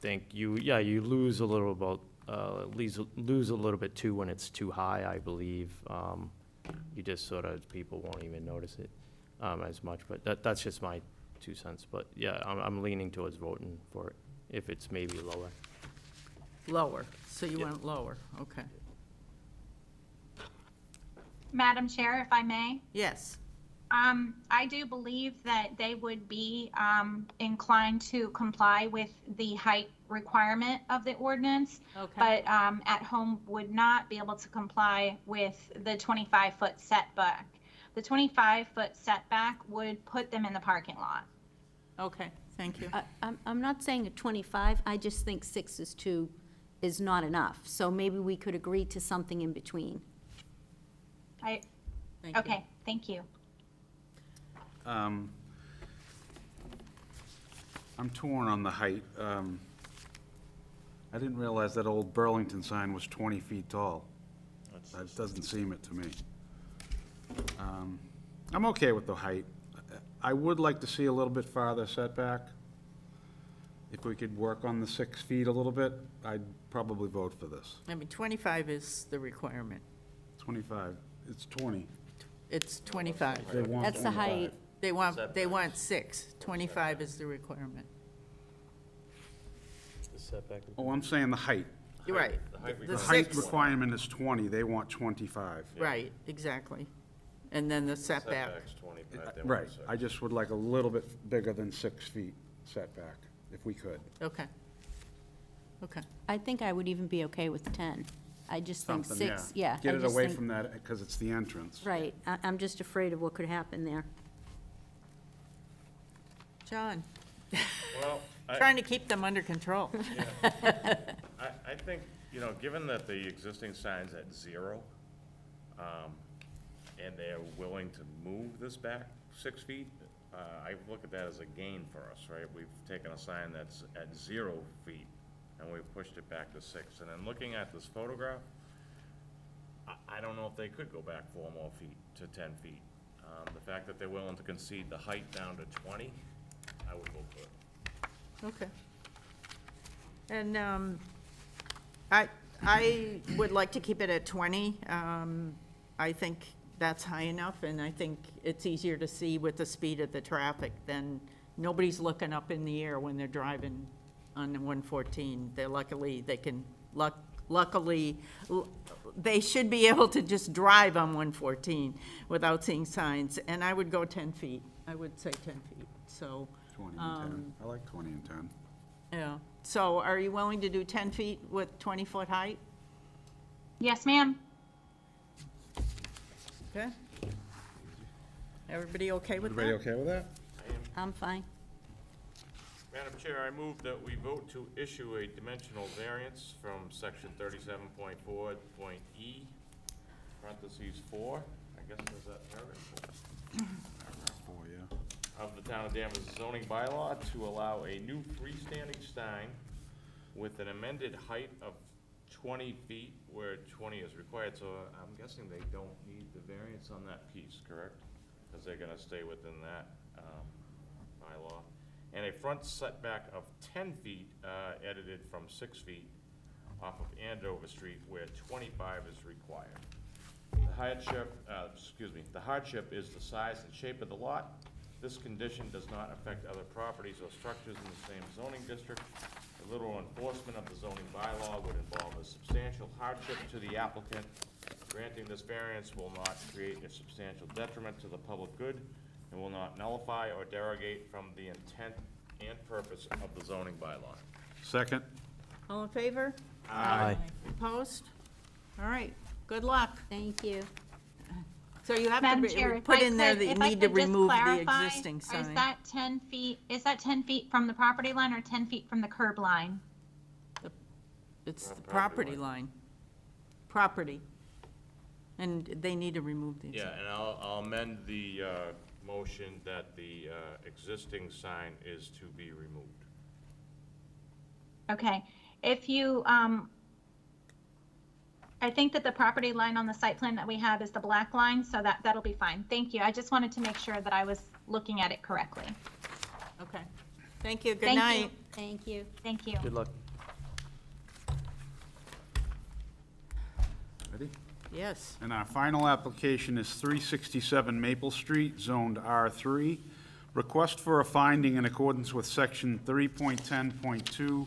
think you lose a little about, lose a little bit too when it's too high, I believe. You just sort of, people won't even notice it as much, but that's just my 2 cents. But yeah, I'm leaning towards voting for it, if it's maybe lower. Lower, so you Yeah. went lower, okay. Madam Chair, if I may. Yes, I do believe that they would be inclined to comply with the height requirement of the ordinance, okay. but at home would not be able to comply with the 25-foot setback. The 25-foot setback would put them in the parking lot. Okay, thank you. I'm not saying a 25, I just think 6 is not enough. So maybe we could agree to something in between. Thank you. Okay, thank you. I'm torn on the height. I didn't realize that old Burlington sign was 20 feet tall. That doesn't seem it to me. I'm okay with the height. I would like to see a little bit farther setback. If we could work on the 6 feet a little bit, I'd probably vote for this. I mean, 25 is the requirement. 25, it's 20. It's 25. They want That's the 25. height. They want 6. 25 is the requirement. The setback. Oh, I'm saying the height. You're right. The height The The requirement. height six- requirement is 20, they want 25. Right, exactly. And then the setback. Setback's 25, they want Right, 6. I just would like a little bit bigger than 6 feet setback, if we could. Okay. Okay. I think I would even be okay with 10. I just think Something, 6, yeah. Get I it just away think- from that, because it's the entrance. Right, I'm just afraid of what could happen there. John, Well, trying to keep them under control. I think, you know, given that the existing sign's at 0, and they're willing to move this back 6 feet, I look at that as a gain for us, right? We've taken a sign that's at 0 feet, and we've pushed it back to 6. And then looking at this photograph, I don't know if they could go back 4 more feet to 10 feet. The fact that they're willing to concede the height down to 20, I would vote for it. Okay. And I would like to keep it at 20. I think that's high enough, and I think it's easier to see with the speed of the traffic than, nobody's looking up in the air when they're driving on 114. Luckily, they should be able to just drive on 114 without seeing signs, and I would go 10 feet. I would say 10 feet, so. 20 and 10, I like 20 and 10. Yeah, so are you willing to do 10 feet with 20-foot height? Yes, ma'am. Okay. Everybody okay with that? Everybody okay with that? I'm fine. Madam Chair, I move that we vote to issue a dimensional variance from section 37.4.E, parentheses 4, I guess is that paragraph 4? Paragraph 4, yeah. Of the Town of Danvers zoning bylaw to allow a new freestanding sign with an amended height of 20 feet where 20 is required. So I'm guessing they don't need the variance on that piece, correct? Because they're gonna stay within that bylaw. And a front setback of 10 feet edited from 6 feet off of Andover Street where 25 is required. The hardship is the size and shape of the lot. This condition does not affect other properties or structures in the same zoning district. A literal enforcement of the zoning bylaw would involve a substantial hardship to the applicant. Granting this variance will not create a substantial detriment to the public good and will not nullify or derogate from the intent and purpose of the zoning bylaw. Second? All in favor? Aye. Opposed? All right, good luck. Thank you. So you have Madam to Chair, if put I in there could- that you if I need to could just remove the clarify, existing Is sign. that 10 feet from the property line or 10 feet from the curb line? It's the Property property line. line. Property. And they need to remove the Yeah, existing. and I'll amend the motion that the existing sign is to be removed. Okay, if you, I think that the property line on the site plan that we have is the black line, so that'll be fine. Thank you. I just wanted to make sure that I was looking at it correctly. Okay. Thank you, good Thank you. night. Thank you. Thank you. Good luck. Ready? Yes. And our final application is 367 Maple Street, zoned R3. Request for a finding in accordance with section 3.10.2,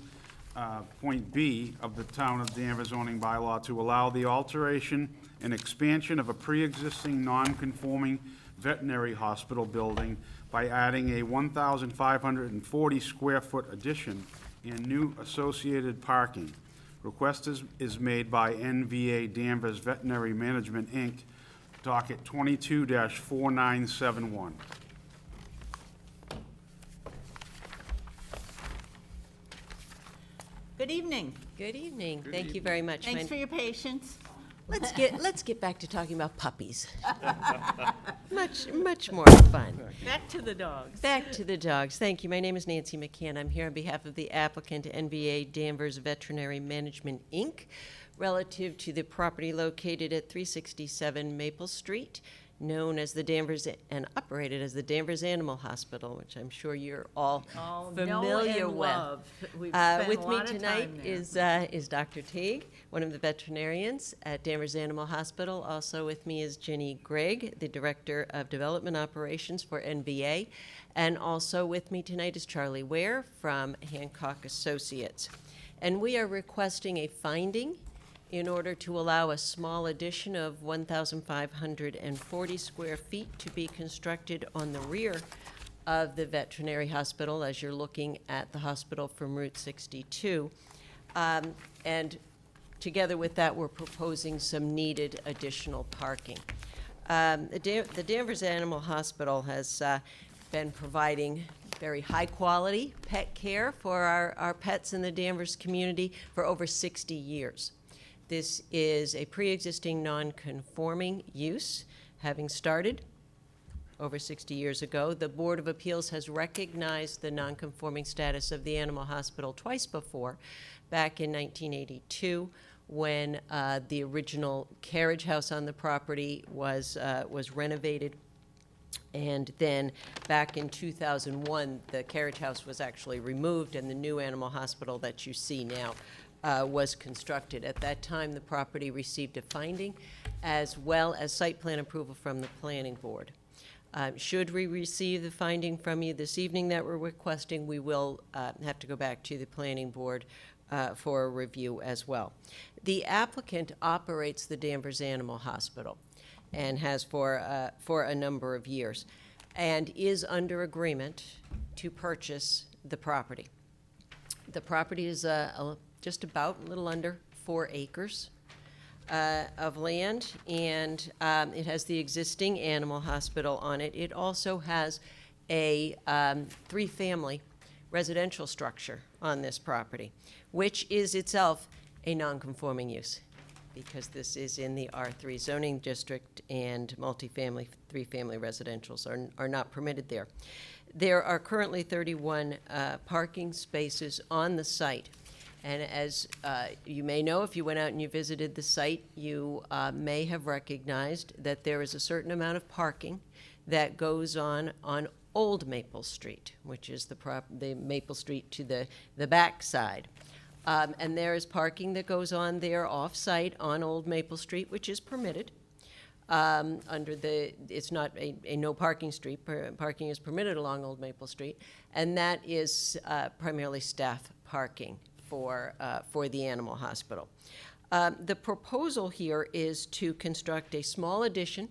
point B of the Town of Danvers zoning bylaw to allow the alteration and expansion of a pre-existing non-conforming veterinary hospital building by adding a 1,540 square foot addition and new associated parking. Request is made by NVA Danvers Veterinary Management, Inc., docket 22-4971. Good evening. Good evening. Thank you very much. Thanks for your patience. Let's get back to talking about puppies. Much more fun. Back to the dogs. Back to the dogs. Thank you. My name is Nancy McCann. I'm here on behalf of the applicant, NVA Danvers Veterinary Management, Inc., relative to the property located at 367 Maple Street known as the Danvers, and operated as the Danvers Animal Hospital, which I'm sure you're all familiar with. With me tonight is Dr. Teague, one of the veterinarians at Danvers Animal Hospital. Also with me is Ginny Gregg, the Director of Development Operations for NVA. And also with me tonight is Charlie Ware from Hancock Associates. And we are requesting a finding in order to allow a small addition of 1,540 square feet to be constructed on the rear of the veterinary hospital as you're looking at the hospital from Route 62. And together with that, we're proposing some needed additional parking. The Danvers Animal Hospital has been providing very high-quality pet care for our pets in the Danvers community for over 60 years. This is a pre-existing non-conforming use, having started over 60 years ago. The Board of Appeals has recognized the non-conforming status of the animal hospital twice before, back in 1982, when the original carriage house on the property was renovated. And then back in 2001, the carriage house was actually removed, and the new animal hospital that you see now was constructed. At that time, the property received a finding as well as site plan approval from the planning board. Should we receive the finding from you this evening that we're requesting, we will have to go back to the planning board for a review as well. The applicant operates the Danvers Animal Hospital and has for a number of years, and is under agreement to purchase the property. The property is just about a little under 4 acres of land, and it has the existing animal hospital on it. It also has a 3-family residential structure on this property, which is itself a non-conforming use, because this is in the R3 zoning district, and multifamily 3-family residentials are not permitted there. There are currently 31 parking spaces on the site. And as you may know, if you went out and you visited the site, you may have recognized that there is a certain amount of parking that goes on Old Maple Street, which is the Maple Street to the back side. And there is parking that goes on there off-site on Old Maple Street, which is permitted. It's not a no parking street. Parking is permitted along Old Maple Street, and that is primarily staff parking for the animal hospital. The proposal here is to construct a small addition,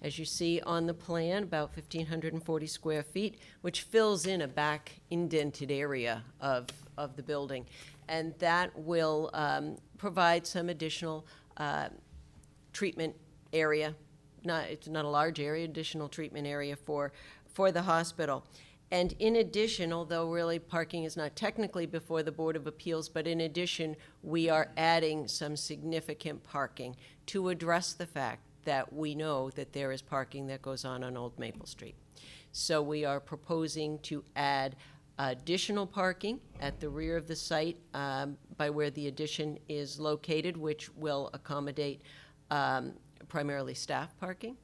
as you see on the plan, about 1,540 square feet, which fills in a back indented area of the building. And that will provide some additional treatment area. It's not a large area, additional treatment area for the hospital. And in addition, although really parking is not technically before the Board of Appeals, but in addition, we are adding some significant parking to address the fact that we know that there is parking that goes on Old Maple Street. So we are proposing to add additional parking at the rear of the site by where the addition is located, which will accommodate primarily staff parking.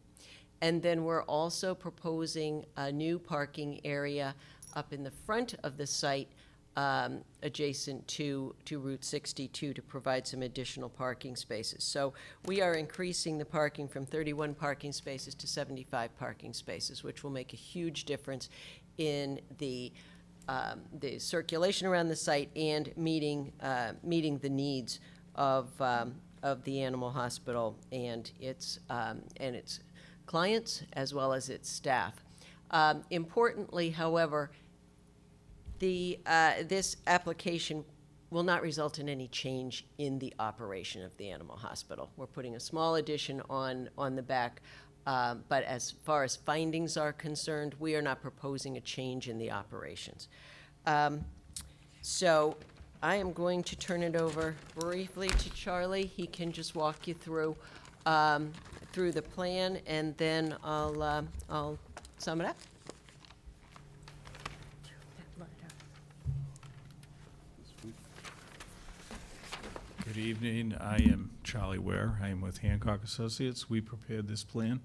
And then we're also proposing a new parking area up in the front of the site adjacent to Route 62 to provide some additional parking spaces. So we are increasing the parking from 31 parking spaces to 75 parking spaces, which will make a huge difference in the circulation around the site and meeting the needs of the animal hospital and its clients as well as its staff. Importantly, however, this application will not result in any change in the operation of the animal hospital. We're putting a small addition on the back, but as far as findings are concerned, we are not proposing a change in the operations. So I am going to turn it over briefly to Charlie. He can just walk you through the plan, and then I'll sum it up. Good evening. I am Charlie Ware. I am with Hancock Associates. We prepared this plan.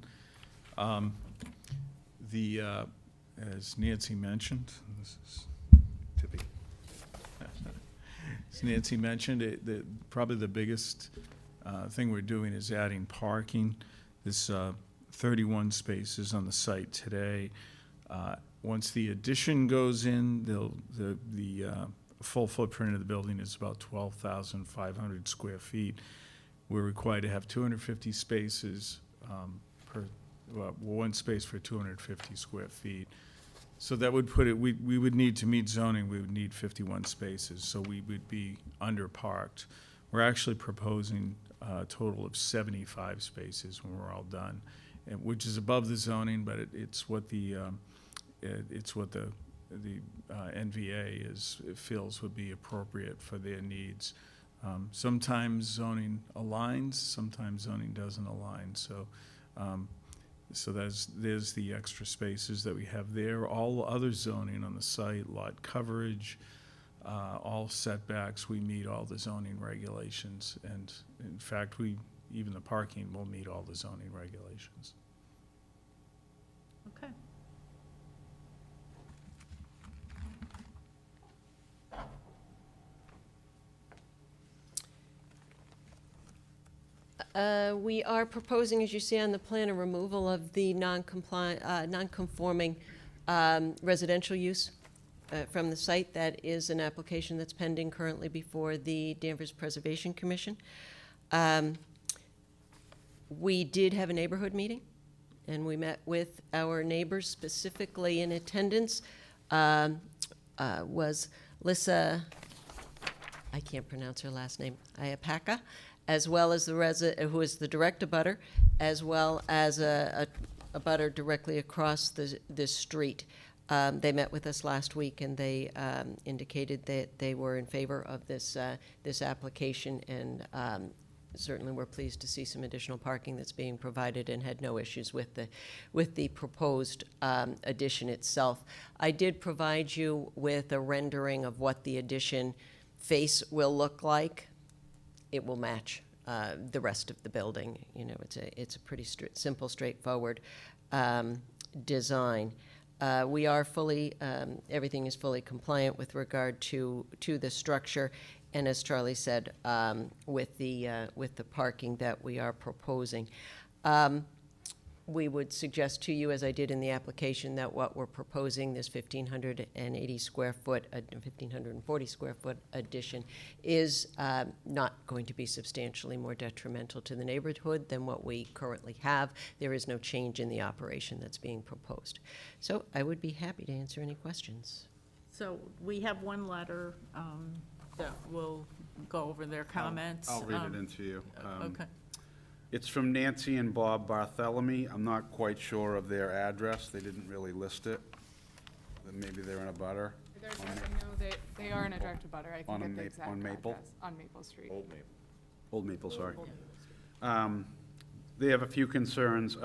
As Nancy mentioned, this is Tippy. As Nancy mentioned, probably the biggest thing we're doing is adding parking. There's 31 spaces on the site today. Once the addition goes in, the full footprint of the building is about 12,500 square feet. We're required to have 250 spaces one space for 250 square feet. So that would put it, we would need to meet zoning, we would need 51 spaces, so we would be underparked. We're actually proposing a total of 75 spaces when we're all done, which is above the zoning, but it's what the NVA feels would be appropriate for their needs. Sometimes zoning aligns, sometimes zoning doesn't align. So there's the extra spaces that we have there. All other zoning on the site, lot coverage, all setbacks, we meet all the zoning regulations. And in fact, even the parking will meet all the zoning regulations. Okay. We are proposing, as you see on the plan, a removal of the non-conforming residential use from the site. That is an application that's pending currently before the Danvers Preservation Commission. We did have a neighborhood meeting, and we met with our neighbors. Specifically in attendance was Lissa, I can't pronounce her last name, Ayapaka, as well as who is the direct abutter, as well as a abutter directly across the street. They met with us last week, and they indicated that they were in favor of this application, and certainly we're pleased to see some additional parking that's being provided, and had no issues with the proposed addition itself. I did provide you with a rendering of what the addition face will look like. It will match the rest of the building. You know, it's a pretty simple, straightforward design. We are fully, everything is fully compliant with regard to the structure, and as Charlie said, with the parking that we are proposing. We would suggest to you, as I did in the application, that what we're proposing, this 1,540 square foot addition, is not going to be substantially more detrimental to the neighborhood than what we currently have. There is no change in the operation that's being proposed. So I would be happy to answer any questions. So we have one letter that will go over their comments. I'll read it into you. Okay. It's from Nancy and Bob Bartholomew. I'm not quite sure of their address. They didn't really list it. Then maybe they're in a butter. They are in a direct abutter. I can get the exact on Maple? address. On Maple Street. Old Maple, sorry. They have a few concerns.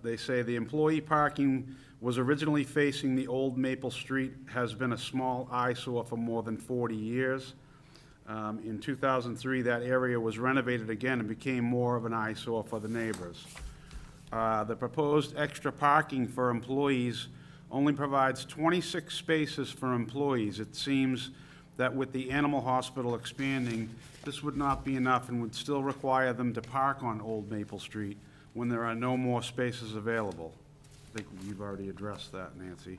They say the employee parking was originally facing the old Maple Street, has been a small eyesore for more than 40 years. In 2003, that area was renovated again and became more of an eyesore for the neighbors. The proposed extra parking for employees only provides 26 spaces for employees. It seems that with the animal hospital expanding, this would not be enough and would still require them to park on Old Maple Street when there are no more spaces available. I think you've already addressed that, Nancy.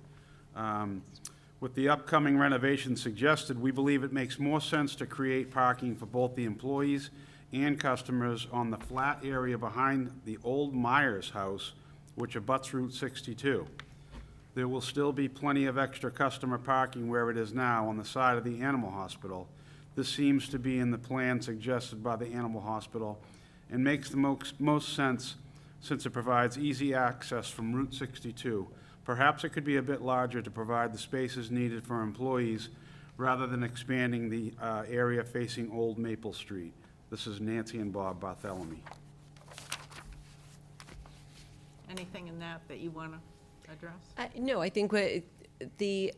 With the upcoming renovation suggested, we believe it makes more sense to create parking for both the employees and customers on the flat area behind the old Myers house, which abuts Route 62. There will still be plenty of extra customer parking where it is now on the side of the animal hospital. This seems to be in the plan suggested by the animal hospital and makes the most sense since it provides easy access from Route 62. Perhaps it could be a bit larger to provide the spaces needed for employees rather than expanding the area facing Old Maple Street. This is Nancy and Bob Bartholomew. Anything in that you want to address? No, I think the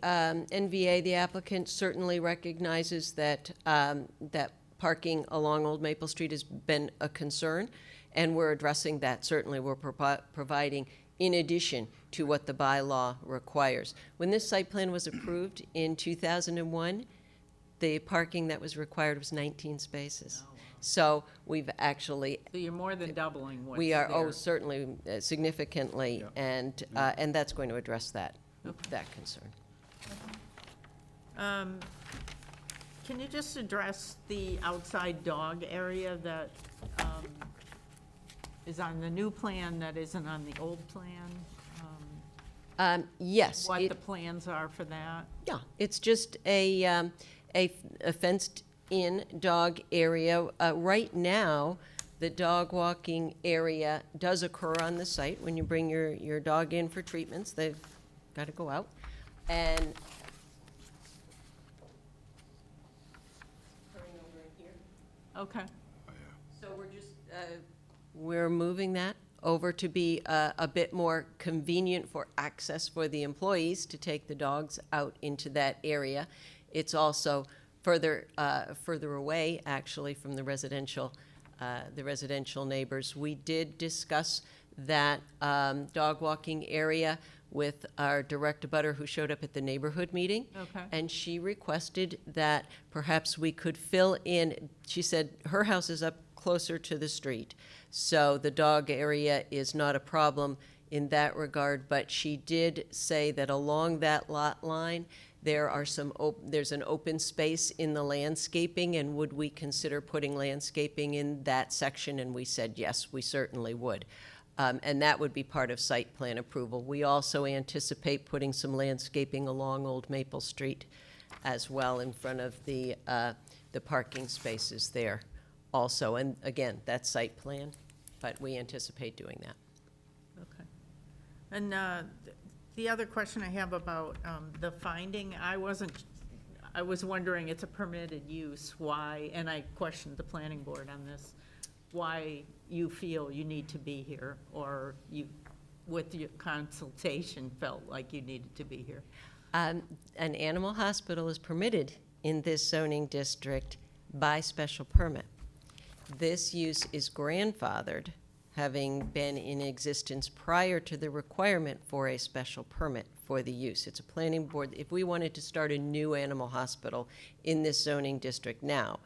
NVA, the applicant, certainly recognizes that that parking along Old Maple Street has been a concern, and we're addressing that. Certainly, we're providing in addition to what the bylaw requires. When this site plan was approved in 2001, the parking that was required was 19 spaces. So we've actually, So you're more than doubling what's we are, there. certainly significantly, and that's going to address that concern. Can you just address the outside dog area that is on the new plan that isn't on the old plan? Yes. What the plans are for that? Yeah, it's just a fenced-in dog area. Right now, the dog walking area does occur on the site. When you bring your dog in for treatments, they've got to go out. And Okay. so we're moving that over to be a bit more convenient for access for the employees to take the dogs out into that area. It's also further away, actually, from the residential neighbors. We did discuss that dog walking area with our direct abutter who showed up at the neighborhood meeting. Okay. And she requested that perhaps we could fill in, she said her house is up closer to the street, so the dog area is not a problem in that regard, but she did say that along that lot line, there's an open space in the landscaping, and would we consider putting landscaping in that section? And we said, yes, we certainly would. And that would be part of site plan approval. We also anticipate putting some landscaping along Old Maple Street as well in front of the parking spaces there also. And again, that's site plan, but we anticipate doing that. Okay. And the other question I have about the finding, I was wondering, it's a permitted use, why, and I questioned the planning board on this, why you feel you need to be here, or you, with your consultation, felt like you needed to be here. An animal hospital is permitted in this zoning district by special permit. This use is grandfathered, having been in existence prior to the requirement for a special permit for the use. It's a planning board. If we wanted to start a new animal hospital in this zoning district now,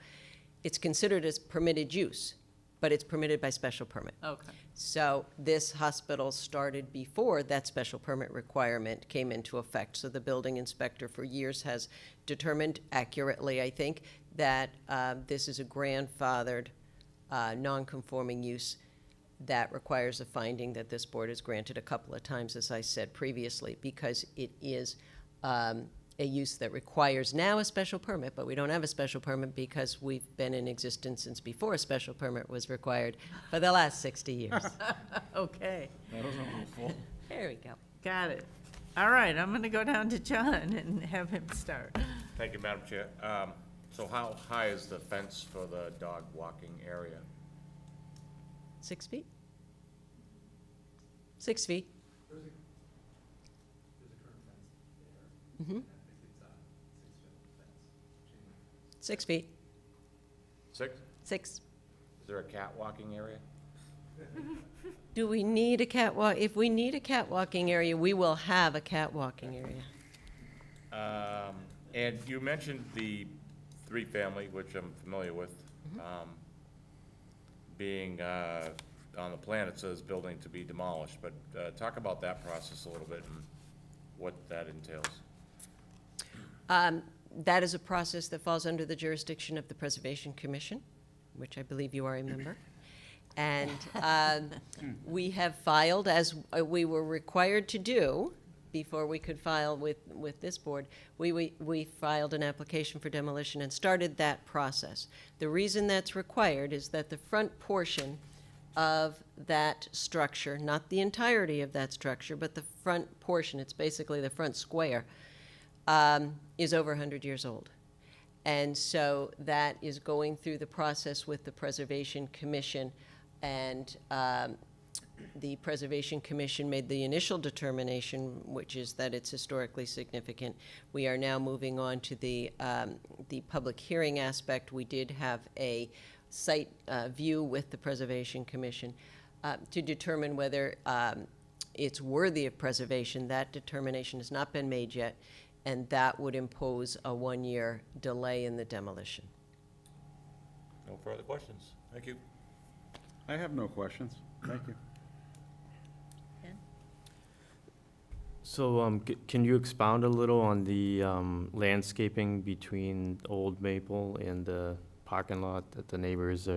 it's considered as permitted use, but it's permitted by special permit. Okay. So this hospital started before that special permit requirement came into effect. So the building inspector for years has determined accurately, I think, that this is a grandfathered, non-conforming use that requires a finding that this board has granted a couple of times, as I said previously, because it is a use that requires now a special permit, but we don't have a special permit because we've been in existence since before a special permit was required for the last 60 years. Okay. There we go. Got it. All right, I'm going to go down to John and have him start. Thank you, Madam Chair. So how high is the fence for the dog walking area? 6 feet? 6 feet. Mm-hmm. 6 feet. 6? 6. Is there a cat walking area? Do we need a cat walk? If we need a cat walking area, we will have a cat walking area. And you mentioned the 3-family, which I'm familiar with, being on the plan, it says building to be demolished, but talk about that process a little bit and what that entails. That is a process that falls under the jurisdiction of the Preservation Commission, which I believe you are a member. And we have filed, as we were required to do before we could file with this board, we filed an application for demolition and started that process. The reason that's required is that the front portion of that structure, not the entirety of that structure, but the front portion, it's basically the front square, is over 100 years old. And so that is going through the process with the Preservation Commission, and the Preservation Commission made the initial determination, which is that it's historically significant. We are now moving on to the public hearing aspect. We did have a site view with the Preservation Commission to determine whether it's worthy of preservation. That determination has not been made yet, and that would impose a 1-year delay in the demolition. No further questions. Thank you. I have no questions. Thank you. So, can you expound a little on the landscaping between Old Maple and the parking lot that the neighbors,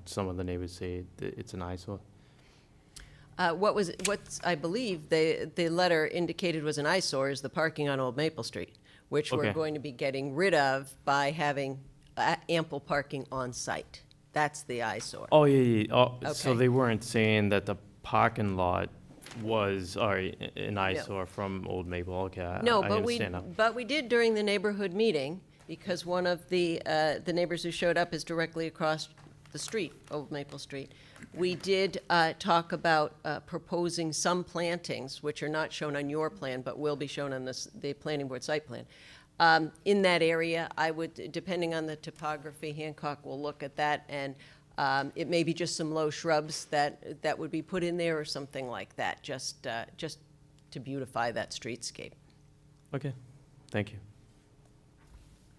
some of the neighbors say that it's an eyesore? What's I believe the letter indicated was an eyesore is the parking on Old Maple Street, which we're Okay. going to be getting rid of by having ample parking on site. That's the eyesore. Oh, yeah. Oh, so Okay. they weren't saying that the parking lot was, an eyesore from Old Maple, okay, No, I but understand now. but we did during the neighborhood meeting, because one of the neighbors who showed up is directly across the street, Old Maple Street. We did talk about proposing some plantings, which are not shown on your plan, but will be shown on the planning board site plan. In that area, I would, depending on the topography, Hancock will look at that, and it may be just some low shrubs that would be put in there or something like that, just to beautify that streetscape. Okay, thank you.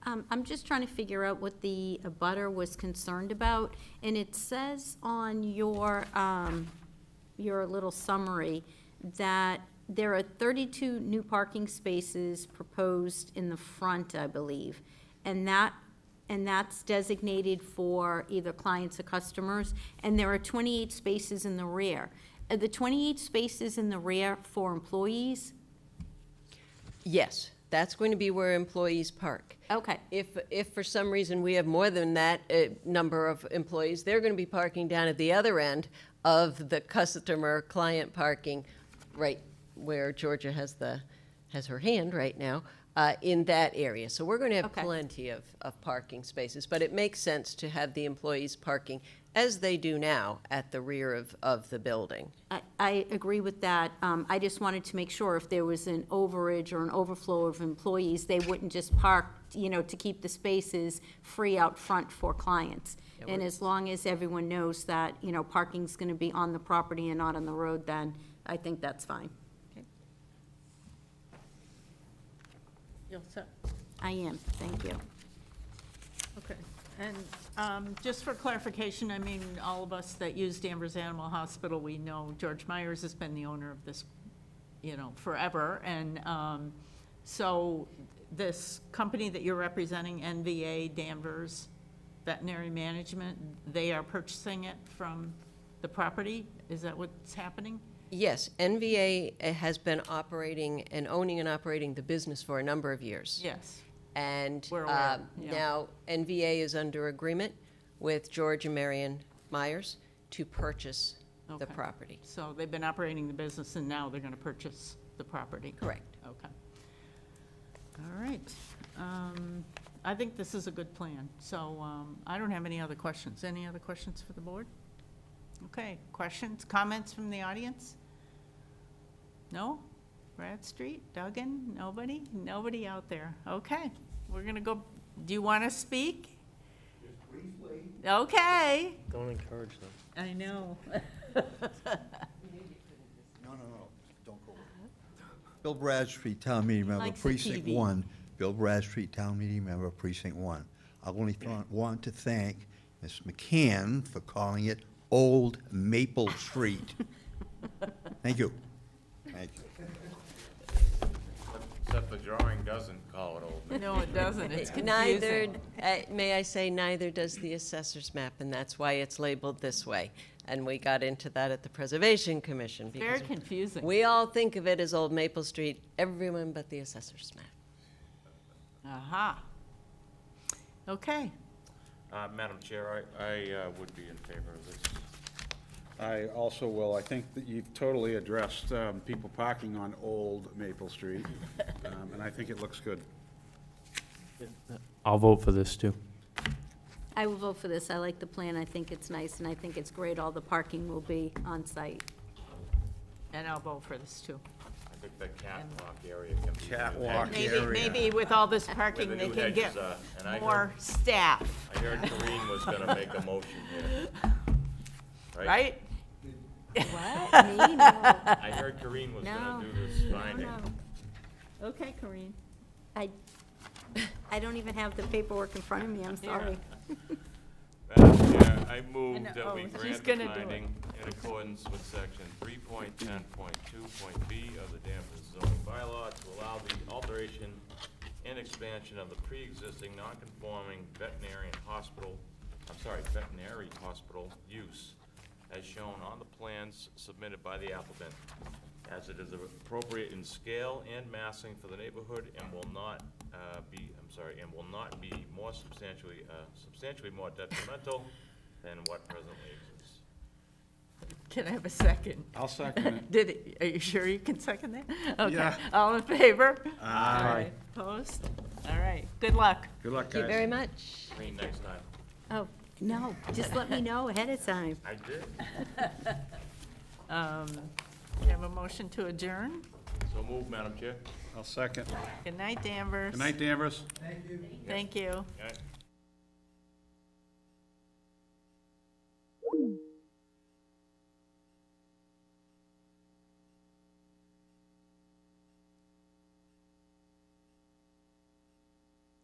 I'm just trying to figure out what the abutter was concerned about, and it says on your little summary that there are 32 new parking spaces proposed in the front, I believe, and that's designated for either clients or customers, and there are 28 spaces in the rear. Are the 28 spaces in the rear for employees? Yes, that's going to be where employees park. Okay. If for some reason we have more than that number of employees, they're going to be parking down at the other end of the customer-client parking, right where Georgia has her hand right now, in that area. So we're going to have Okay. plenty of parking spaces, but it makes sense to have the employees parking, as they do now, at the rear of the building. I agree with that. I just wanted to make sure if there was an overage or an overflow of employees, they wouldn't just park, to keep the spaces free out front for clients. Yeah, And we're- as long as everyone knows that, parking's gonna be on the property and not on the road, then I think that's fine. You'll set. I am, thank you. Okay, and just for clarification, I mean, all of us that use Danvers Animal Hospital, we know George Myers has been the owner of this, forever, and so this company that you're representing, NVA Danvers Veterinary Management, they are purchasing it from the property? Is that what's happening? Yes, NVA has been operating and owning and operating the business for a number of years. Yes. And We're aware, yeah. now NVA is under agreement with George and Marion Myers to purchase the Okay. property. So they've been operating the business, and now they're gonna purchase the property? Correct. Okay. All right. I think this is a good plan, so I don't have any other questions. Any other questions for the board? Okay, questions, comments from the audience? No? Bradstreet, Duggan, nobody? Nobody out there. Okay, we're gonna go, do you want to speak? Just briefly. Okay. Don't encourage them. I know. No, don't go. Bill Bradstreet, Town Meeting Member, Likes the Precinct TV. 1. Bill Bradstreet, Town Meeting Member, Precinct 1. I only want to thank Ms. McCann for calling it Old Maple Street. Thank you. Thank you. Except the drawing doesn't call it Old. No, it doesn't. It's Neither, confusing. may I say, neither does the assessor's map, and that's why it's labeled this way. And we got into that at the Preservation Commission. Very because confusing. we all think of it as Old Maple Street, everyone but the assessor's map. Aha. Okay. Madam Chair, I would be in favor of this. I also will. I think that you've totally addressed people parking on Old Maple Street, and I think it looks good. I'll vote for this, too. I will vote for this. I like the plan. I think it's nice, and I think it's great. All the parking will be on site. And I'll vote for this, too. I think the catwalk area can be. Catwalk Maybe with all this parking, Where the they new can get hedges are, and I more heard- staff, I heard Kareen was gonna make a motion here. right? What? Me? No. I heard Corinne was No. gonna do this finding. No. Okay, Corinne. I don't even have the paperwork in front of me, I'm sorry. Madam Chair, I move know. that we Oh, she's grant the gonna do it. finding in accordance with section 3.10.2.b of the Danvers zoning bylaw to allow the alteration and expansion of the pre-existing non-conforming veterinary hospital use as shown on the plans submitted by the applicant, as it is appropriate in scale and massing for the neighborhood and will not be more substantially more detrimental than what presently exists. Can I have a second? I'll second it. Are you sure you can second that? Okay. Yeah. All in favor? Aye. Opposed? All right. Good luck. Good luck, Thank you guys. very much. Clean next time. Oh, no, just let me know ahead of time. I did. You have a motion to adjourn? So move, Madam Chair. I'll second. Good night, Danvers. Good night, Danvers. Thank you. Okay.